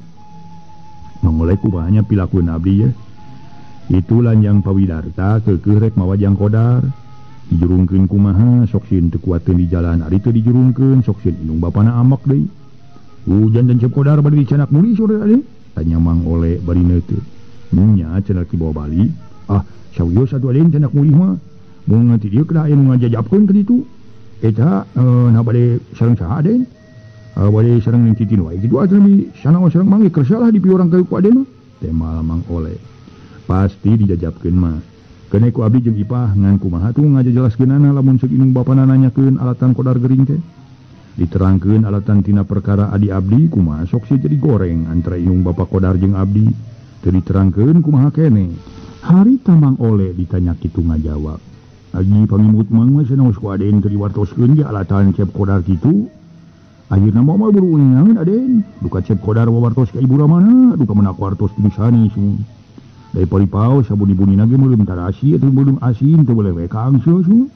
Mang Ole kumaha pilakueun abdi ye? Itu lanjang pawidarta keukeuh rek mawa Jang Kodar. Dijurungkeun kumaha sok sieun teu kuateun di jalan ari teu dijurungkeun sok sieun indung bapana amak deui. Hujan dan Cep Kodar bari dicanak muli sore ali? Tanya Mang Ole bari neuteu. Nya canak dibawa bali. Sawios atuh Aden canak muli mah. Mun nanti dieu kada aya nu ngajajapkeun ka ditu. Eta na bade sareng saha Aden? Bade sareng Neng Titin wae kitu atuh bi sanaon sareng mangge kersalah dipiorang ka ku Aden mah. Tema Mang Ole. Pasti dijajapkeun mah. Keneh ku abdi jeung Ipah ngan kumaha tuh ngajajelaskeunana lamun seuk indung bapana nanyakeun alatan Kodar gering teh. Diterangkeun alatan tina perkara adi abdi kumaha sok sia jadi goreng antara indung bapa Kodar jeung abdi. Teu diterangkeun kumaha keneh. Harita Mang Ole ditanya kitu ngajawab. Agi pangimut mang mah sanaos ku Aden teu diwartoskeun ge alatan Cep Kodar kitu. Akhirna mah buru ngeunangeun Aden. Duka Cep Kodar wawartos ka ibu ramana, duka menak wartos di sana semua. Dari paripau sabuni-bunina ge meuleuh tarasi atuh meuleuh asin teu boleh we kaangseul su.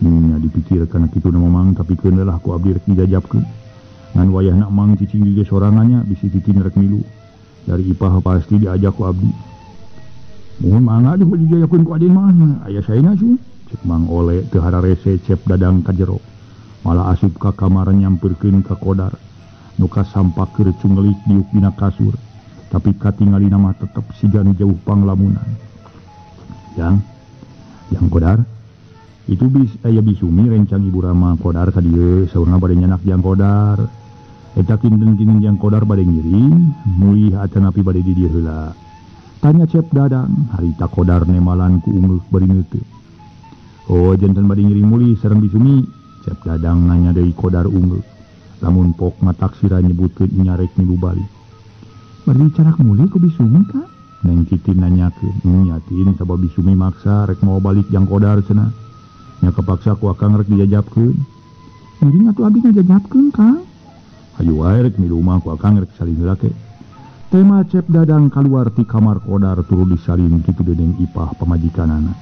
Nya dipikirkan kitu na mamang tapi keuneulah ku abdi rek dijajapkeun. Ngan wayahna mang cicing ge sorangannya bisi Titin rek milu. Dari Ipah pasti diajak ku abdi. Mun mangga deui dijajapkeun ku Aden mah aya saena su. Cek Mang Ole teu hararese Cep Dadang ka jero. Malah asup ka kamar nyampeurkeun ka Kodar. Nu kasampak keur cunggelik diuk dina kasur. Tapi katingalina mah tetep siga nu jauh panglamunan. Jang Kodar. Itu aya Bisumi rencang Ibu Rama Kodar ka dieu saurna bade nyanak Jang Kodar. Eta kinten-kinten Jang Kodar bade ngiring, mulih atanapi bade di dieu heula. Tanya Cep Dadang, harita Kodar nemalan ku ungeuk bari neuteu. Oh, janten bade ngiring mulih sareng Bisumi. Cep Dadang nanya deui Kodar ungeuk. Lamun pok mataksira nyebutkeun nyarek milu bali. Bari carak mulih ku Bisumi ka? Neng Titin nanyakeun. Nya Tin sabab Bisumi maksa rek mau balik Jang Kodar cenah. Nya kepaksa ku akang rek dijajapkeun. Ngiring atuh abdi ngajajapkeun Kang. Hayu wae rek milu mah ku akang rek salin heula ke. Tema Cep Dadang kaluar ti kamar Kodar turu disalin kitu dening Ipah pamajikanana.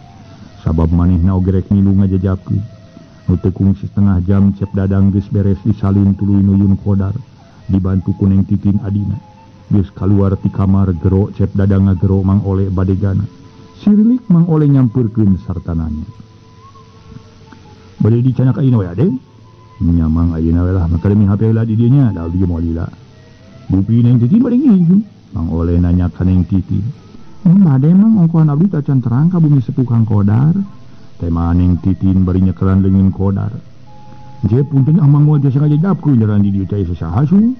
Sabab manehna oge rek milu ngajajapkeun. Nu teu kungsi setengah jam Cep Dadang geus beres disalin tuluy nuyun Kodar. Dibantu ku Neng Titin adina. Geus kaluar ti kamar gero Cep Dadang ngagero Mang Ole badegana. Sirilik Mang Ole nyampeurkeun sarta nanya. Bade dicanak ayeuna we Aden? Nyamang ayeuna we lah maka demi HP lah di dinya da abdi moal lila. Bupi Neng Titin bari ngiju. Mang Oleh nanya ka Neng Titin. Bade mang ongkohan abdi teh can terang ka bumi sepuh Kang Kodar. Tema Neng Titin bari nyekelan leungeun Kodar. Je punten amang moal jasa ngajapkeun jaran di dieu teh saha su.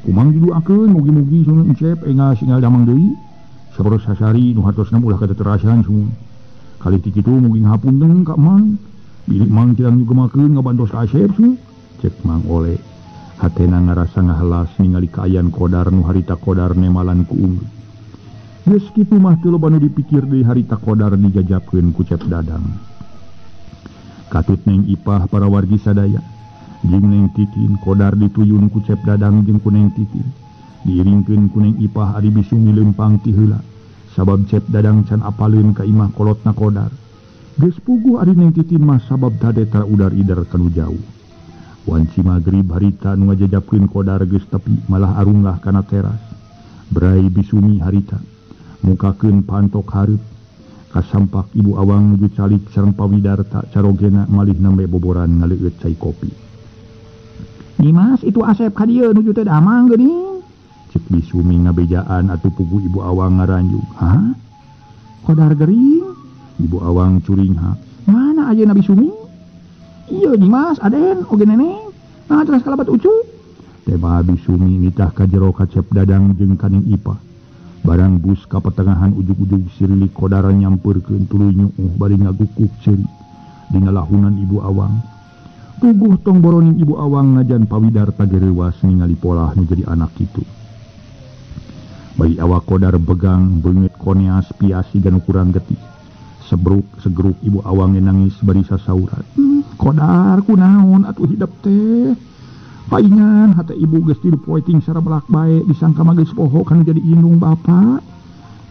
Kumang diduakeun mugi-mugi sun encep engal singal damang deui. Sabaros sasari nu hartosna ulah kateterasan sun. Kali ti kitu mugi ngapunten ka mang. Bilik mang kirang nyugemakeun ngabantos ka Asep su. Cek Mang Oleh. Hatena ngarasa ngahelas ningali kaayaan Kodar nu harita Kodar nemalan ku unggul. Geus kitu mah teu loba nu dipikir deui harita Kodar dijajabkeun ku Cep Dadang. Katut Neng Ipah para wargi sadaya. Jeung Neng Titin Kodar dituyun ku Cep Dadang jeung ku Neng Titin. Diiringkeun ku Neng Ipah ari bisumi leumpang ti heula. Sabab Cep Dadang can apaleun ka imah kolotna Kodar. Geus puguh ari Neng Titin mah sabab tade tara udar idar kanu jauh. Wanci magrib harita nu ngajajabkeun Kodar geus tepi malah arunglah kana teras. Berai bisumi harita mukakeun pantok hareup. Kasampak Ibu Awang nuju calik sareng Pawidarta carogena malih nembe boboran ngaleueut cai kopi. Nyimas itu Asep ka dieu nuju teh damang geuning. Cek bisumi ngabejaan atuh puguh Ibu Awang ngaranjung. Hah? Kodar gering? Ibu Awang curing ha. Mana ayeuna bisumi? Iya Nyimas, Aden, oge neneng. Nah terus kalabat ucu. Tema bisumi nitah ka jero ka Cep Dadang jeung ka Neng Ipah. Barang bus ka pertengahan ujug-ujug sirilik Kodar nyampeurkeun tuluy nyuuh bari ngagukuk ceuri. Dina lahunan Ibu Awang. Puguh tong boroning Ibu Awang najan Pawidarta gereuwas ningali polah nu jadi anak kitu. Bagi awak Kodar begang beungeut koneas piasi gan ukuran getih. Segeruk Ibu Awang nangis bari sasaurat. Kodar kunaon atuh hidup teh. Paingan hate ibu geus tilu poeting sara belak bae disangka mah geus poho kana jadi indung bapa.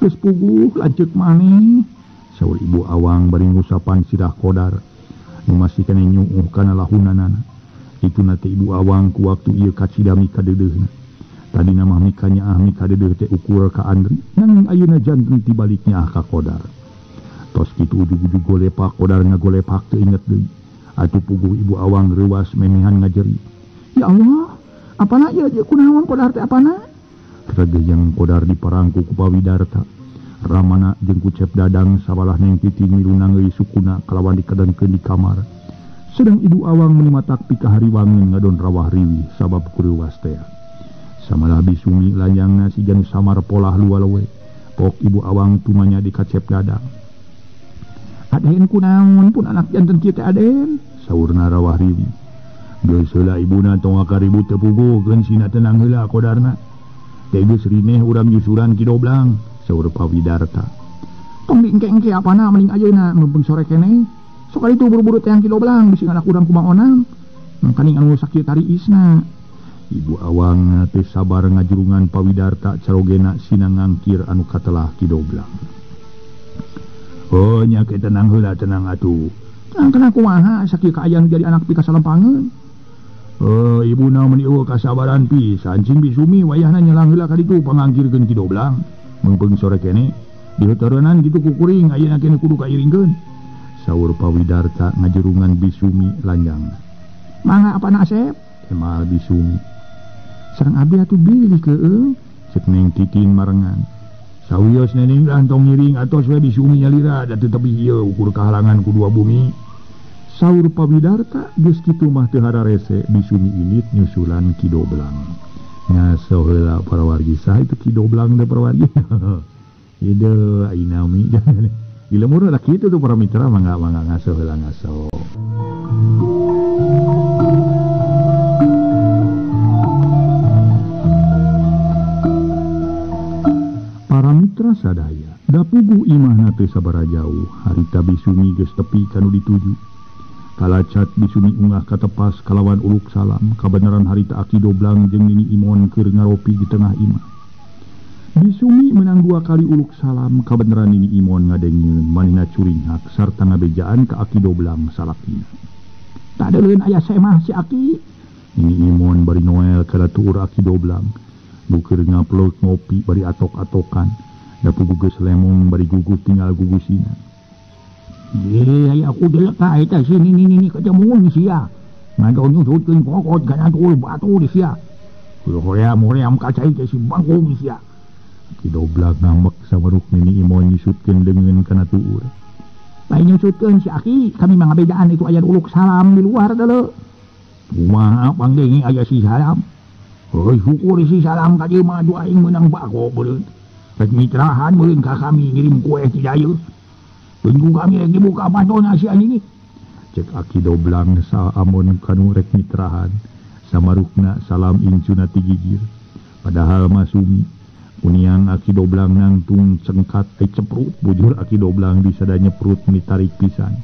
Geus puguh lanceuk maneh. Saur Ibu Awang bari ngusapan sirah Kodar. Nu masih kana nyuuh kana lahunanana. Ituna teh Ibu Awang ku waktu ieu kacidami ka dedeuna. Tadi nama Mika nyaah Mika dedeuh teh ukur ka Andri. Nanging ayeuna janten tibalik nyaah ka Kodar. Tos kitu ujug-ujug golepak Kodar ngagolepak teu inget deui. Atuh puguh Ibu Awang reuwas memehan ngajeri. Ya Allah, apana ieu kunaon Kodar teh apana? Regeyang Kodar diparangku ku Pawidarta. Ramana jeung ku Cep Dadang sabalah Neng Titin milu nangeuli sukuna kalawan dikadengkeun di kamar. Sedang Ibu Awang meuli takpi ka hariwangeun ngadon rawah riwih sabab kureuwas teh. Samalah bisumi lanjangna si janu samar polah lualewe. Pok Ibu Awang tumanya di ka Cep Dadang. Aden kunaon pun anak janten kieu teh Aden? Saurna rawah riwih. Geus heula ibuna tong akaribut teu puguhkeun sina tenang heula Kodarna. Teh geus rineh urang jusuran ki Doblang, saur Pawidarta. Tong diengke-engke apana mending ayeuna mumpung sore keneh. Sok ari tu buru-buru teh ki Doblang bisi anak urang kumaha onang. Mangkaning anu sakieu tari isna. Ibu Awang teh sabar ngajurungan Pawidarta carogena sina ngangkir anu katelah ki Doblang. Oh nya ke tenang heula tenang atuh. Tenang kana kumaha sakieu kaayang jadi anak pika salempangeun. Ibuna meuni eueuh kasabaran pisan cing bisumi wayahna nyelang heula ka ditu pangangkirkeun ki Doblang. Mengpeung sore kene diheutereunan kitu ku kuring ayeuna kene kudu kairingkeun. Saur Pawidarta ngajurungan bisumi lanjang. Mangga apana Asep? Emal bisumi. Sareng abdi atuh bilih keueuh. Cek Neng Titin marengan. Sawios neneng lah tong ngiring atos we bisumi nyalira da teu tepi ieu ukur kahalangan ku dua bumi. Saur Pawidarta geus kitu mah teu hararese bisumi ilit nyusulan ki Doblang. Ngaso heula para wargi saha itu ki Doblang teh para wargi. Ieu ayeuna mi. Di lemur da kitu tuh para mitra mangga ngaso heula ngaso. Para mitra sadaya, da puguh imahna teu sabaraha jauh, harita bisumi geus tepi kanu dituju. Kalacat bisumi unggah katepas kalawan uluk salam, kabeneran harita Aki Doblang jeung Nini Imon keur ngaropi di tengah imah. Bisumi menang 2 kali uluk salam, kabeneran Nini Imon ngadengieun manehna curing hak sarta ngabejaan ka Aki Doblang salakina. Tadeuleun aya semah si Aki. Nini Imon bari noel ka tuur Aki Doblang. Bukeur ngapleuk ngopi bari atok-atokan. Da puguh geus lemong bari gugut tinggal gugusina. Ye aya aku delek ka eta si Nini kajamun sia. Ngagon nyusutkeun pokot kana tuh batu di sia. Hoream kacai teh si bangkung sia. Aki Doblang ngambek sawaruk Nini Imon nyusutkeun leungeun kana tuur. Lain nyusutkeun si Aki, kami mah ngabedaan itu aya uluk salam di luar deuleu. Kumaha pangdengi aya si salam. Heuh syukur si salam ka dieu mah aing meunang bako beureun. Rek mitrahan meureun ka kami ngirim kue ti dayeuh. Tunggu kami rek dibuka pantona si anini. Cek Aki Doblang sa amon kanu rek mitrahan samarukna salam incuna ti gigir. Padahal masumi uniang Aki Doblang nangtung cengkat ceprut bujur Aki Doblang disada nyeprut mitarik pisan.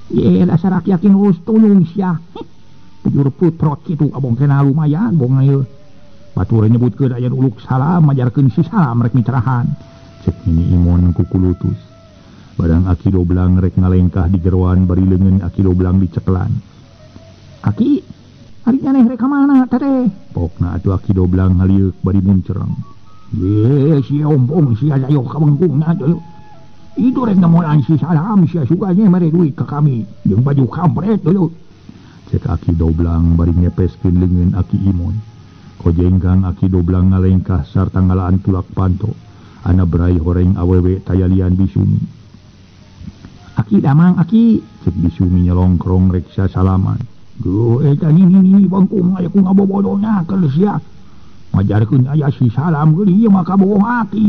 Ye dasar aki urus tulung sia. Bujur putrot kitu abong kena lumayan bong ayeuna. Batur nyebutkeun aya uluk salam majarkeun si salam rek mitrahan. Cek Nini Imon kukulutus. Badang Aki Doblang rek ngalengkah di geroan bari leungeun Aki Doblang diceklan. Aki, hari nyaneh rek ka mana teteh? Pokna atuh Aki Doblang ngaliuk bari muncereng. Ye, si ompong si ayo ka bengkungna teh. Itu rek namolan si salam sia suganya mere duit ka kami jeung baju kampret dulu. Cek Aki Doblang bari ngepeskeun leungeun Aki Imon. Kojenggang Aki Doblang ngalengkah sarta ngalaan tulak panto. Ana berai horeng awewe tayalian bisumi. Aki damang Aki, cek bisumi nyelongkrong reksa salaman. Duh, eta nini bangkung aya ku ngabobodona keur sia. Majarkeun aya si salam geus ieu mah kabogoh Aki.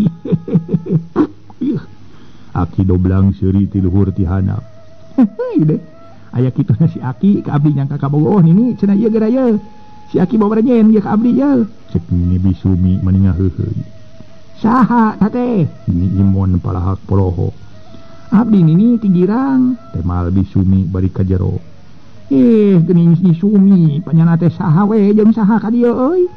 Aki Doblang seuri ti luhur ti handap. Heuh, aya kituna si Aki ka abdi nyangka kabogoh nini cenah ieu geraya. Si Aki bawa renyen ieu ka abdi ieu. Cek nini bisumi maningah heuheuy. Saha tateh? Nini Imon palahak poloho. Abdi nini tigirang temal bisumi bari ka jero. Geuning Sumi panyana teh saha we jeung saha ka dieu euy.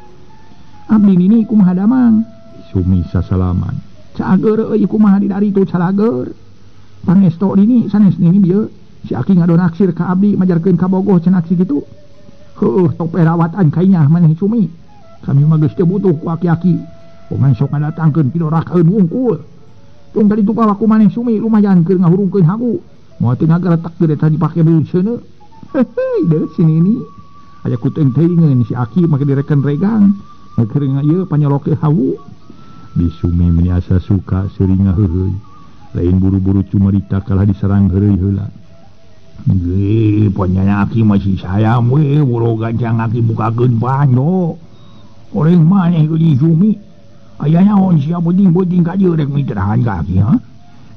Abdi nini kumaha damang? Sumi sasalaman. Cager euy kumaha di dari tu calager. Pangesto nini sanes nini bieu si Aki ngadonaksir ka abdi majarkeun ka bogoh cenah si kitu. Heuh tok perawatan kainya maneh Sumi. Kami mah geus teu butuh ku aki-aki. Poman sok ngadatangkeun pidorakaeun wungkul. Tung tadi tupa waku maneh Sumi lumayan keur ngahurungkeun hagu. Moal teu ngagaletak geus eta dipake beuleuh seuneu. Heuh, deuk sini ni. Aya kuteung teuingeun si Aki make direken regang. Keur ieu panyoloke hawu. Bisumi meniasa suka seuring ngaheuheuy. Lain buru-buru cumarita kalah diserang heureuy heula. Ge, ponyana Aki masih sayang we, boro gancang Aki bukakeun pando. Oreng maneh geuning Sumi. Aya naon sia boding-boding ka dieu rek mitrahan ka Aki, ha?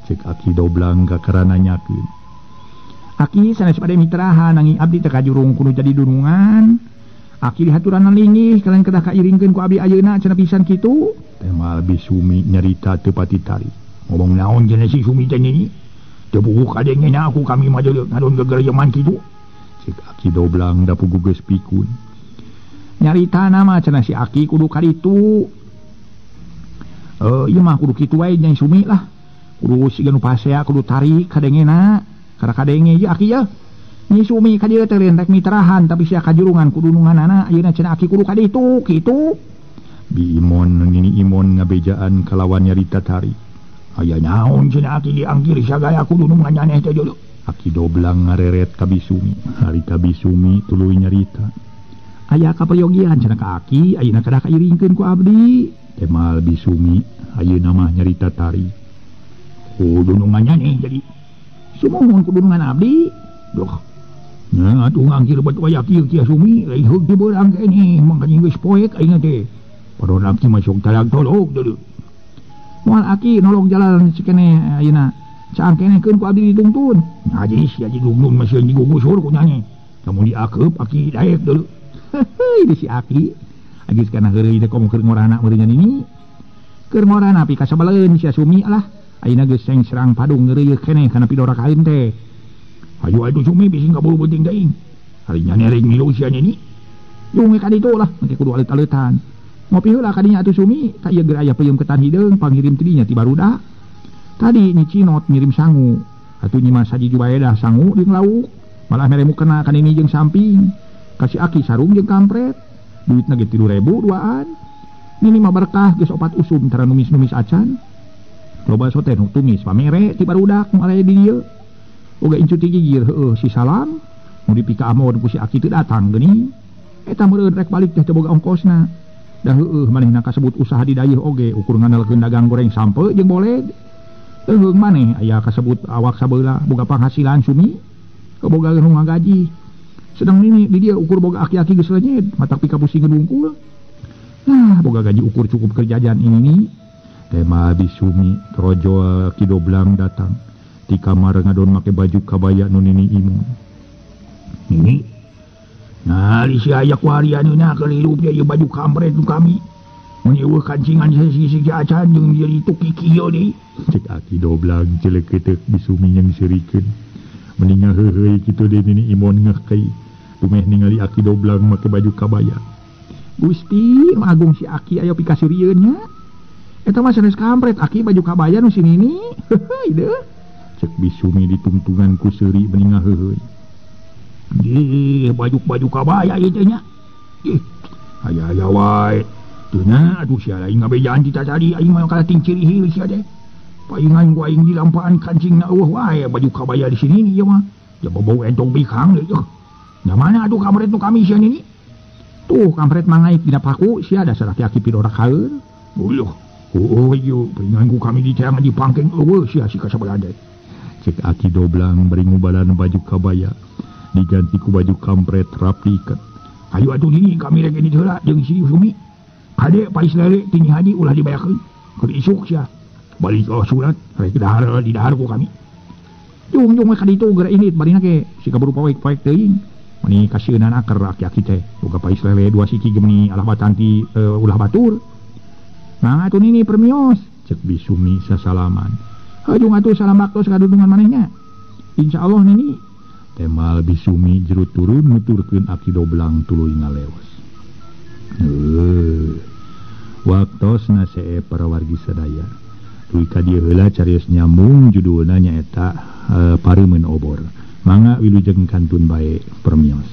Cek Aki Doblang ka karana nyakeun. Aki sanes bade mitrahan nanging abdi teu kajurung kudu jadi dunungan. Aki dihaturan linggih kalian kedah kairingkeun ku abdi ayeuna cenah pisan kitu. Temal Bisumi nyarita teu pati tari. Ngomong naon cenah si Sumi teh nini? Teu puguh kadengena aku kami mah deuleu ngadon gegeryeman kitu. Cek Aki Doblang da puguh geus pikun. Nyaritana mah cenah si Aki kudu ka ditu. Ieu mah kudu kitu wae nya Sumi lah. Kudu siganu pasea kudu tarik kadengena. Karena kadenge ieu Aki ya. Nyi Sumi ka dieu teh rek mitrahan tapi sia kajurungan kudu nunganana ayeuna cenah Aki kudu ka ditu kitu. Bi Imon Nini Imon ngabejaan kalawan nyarita tari. Aya naon cenah Aki diangkir sagaya kudu nungan nyaneh teh deuleu. Aki Doblang ngareret ka Bisumi. Harita Bisumi tuluy nyarita. Aya kaprayogian cenah ka Aki ayeuna kada kairingkeun ku abdi. Temal Bisumi ayeuna mah nyarita tari. Kudu nungan nyaneh jadi. Sumohon kudu nungan abdi. Duh. Nah, atuh ngangkir bet waya kieu kieu Sumi, lain heug di beurang keneh, mangkanya geus poek ayeuna teh. Padahal Aki masuk talag tolog deuleu. Moal Aki nolong jalan cikeneh ayeuna. Caang kenehkeun ku abdi dituntun. Ngaji sia didungdung masih digugusur ku nyanyi. Lamun diakeup Aki daek deuleu. Heuh, si Aki. Agis kana heureuy teh komo keur ngorana meureun nini. Keur ngorana pi ka sabaleun sia Sumi lah. Ayeuna geus seng serang padung ngeureuyeuh keneh kana pidorakaeun teh. Hayu atuh Sumi bisi kabulu penting teuing. Hari nya nereng milu sia nini. Yung ka ditu lah, engke kudu alet-aletan. Ngopi heula ka dinya atuh Sumi, ka ieu geura aya peuyeum ketan hideung pangirim ti dinya ti barudak. Tadi nyi Cinot ngirim sangu. Atuh nyi mah sajiji wae dah sangu jeung lauk. Malah mere mukena ka nini jeung samping. Kasih Aki sarung jeung kampret. Duitna ge 3.000 duaan. Nini mah berkah geus 4 usum tara numis-numis acan. Loba sote nu tumis pamere ti barudak nu aya di dieu. Oga incu ti gigir heueuh si salam mau dipika amor ku si Aki teu datang geuning eta meureun rek balik teh teu boga ongkosna dah heueuh manehna kasebut usaha di dayeuh oge ukur ngandalkeun dagang goreng sampe jeung boleh teu maneh aya kasebut awak sabeula boga penghasilan sumi kaboga nu ngagaji sedang nini di dia ukur boga aki-aki geus lenyet matak pika pusing ngedungkul nah boga gaji ukur cukup kerjaan ini nih tema bisumi trojo Ki Doblang datang di kamar ngadon make baju kabaya nu nini imun ini nah di si ayak warianuna kelirup ya baju kampret nu kami menyeueuh kancingan sisi acan jeung jadi tuki kieu deui cek Ki Doblang celeukeut bisumi yang diseurikeun mendingan heuheuy kitu deui nini imun ngeukeui tumeh ningali Ki Doblang make baju kabaya Gusti nu agung si Aki aya pikasirieun nya eta mah sanes kampret Aki baju kabaya nu sini ni heuheuy deuh cek bisumi ditungtungan ku seuri mendingan heuheuy baju kabaya ieu teh nya aya wae teu na atuh sia aing ngabejaan ti tadi aing mah kalating ciri hiu sia teh paingan ku aing di lampaan kancingna eueuh wae baju kabaya di sini ieu mah ya bau entong bikang deui nya mana atuh kampret nu kami sia ni tuh kampret mangaik dina paku sia dasar aki-aki pidorak haeur uyuh ieu paingan ku kami di teang di pangkeng eueuh sia si kasabelah teh cek Ki Doblang beri ngubalan baju kabaya diganti ku baju kampret rapi iket ayo atuh ini kami rek ini heula jeung si Sumi hade pais lele tinggi hadi ulah dibayakeun keur isuk sia balik surat rek di dahar ku kami jung ka ditu geura ini barina ke si kaburu poek-poek teuing mani kasieunana keur aki-aki teh boga pais lele dua siki gemeni alah batanti ulah batur nah atuh ini permios cek Bisumi sasalaman hajung atuh salambaktos kadudungan manehnya insyaallah nini temal Bisumi jerut turun nuturkeun Ki Doblang tuluy ngaleos waktosna sae para wargi sadaya tuluy ka dieu heula carios nyambung judulna nyaeta Pareumeun Obor mangga wilujeng kantun bae permios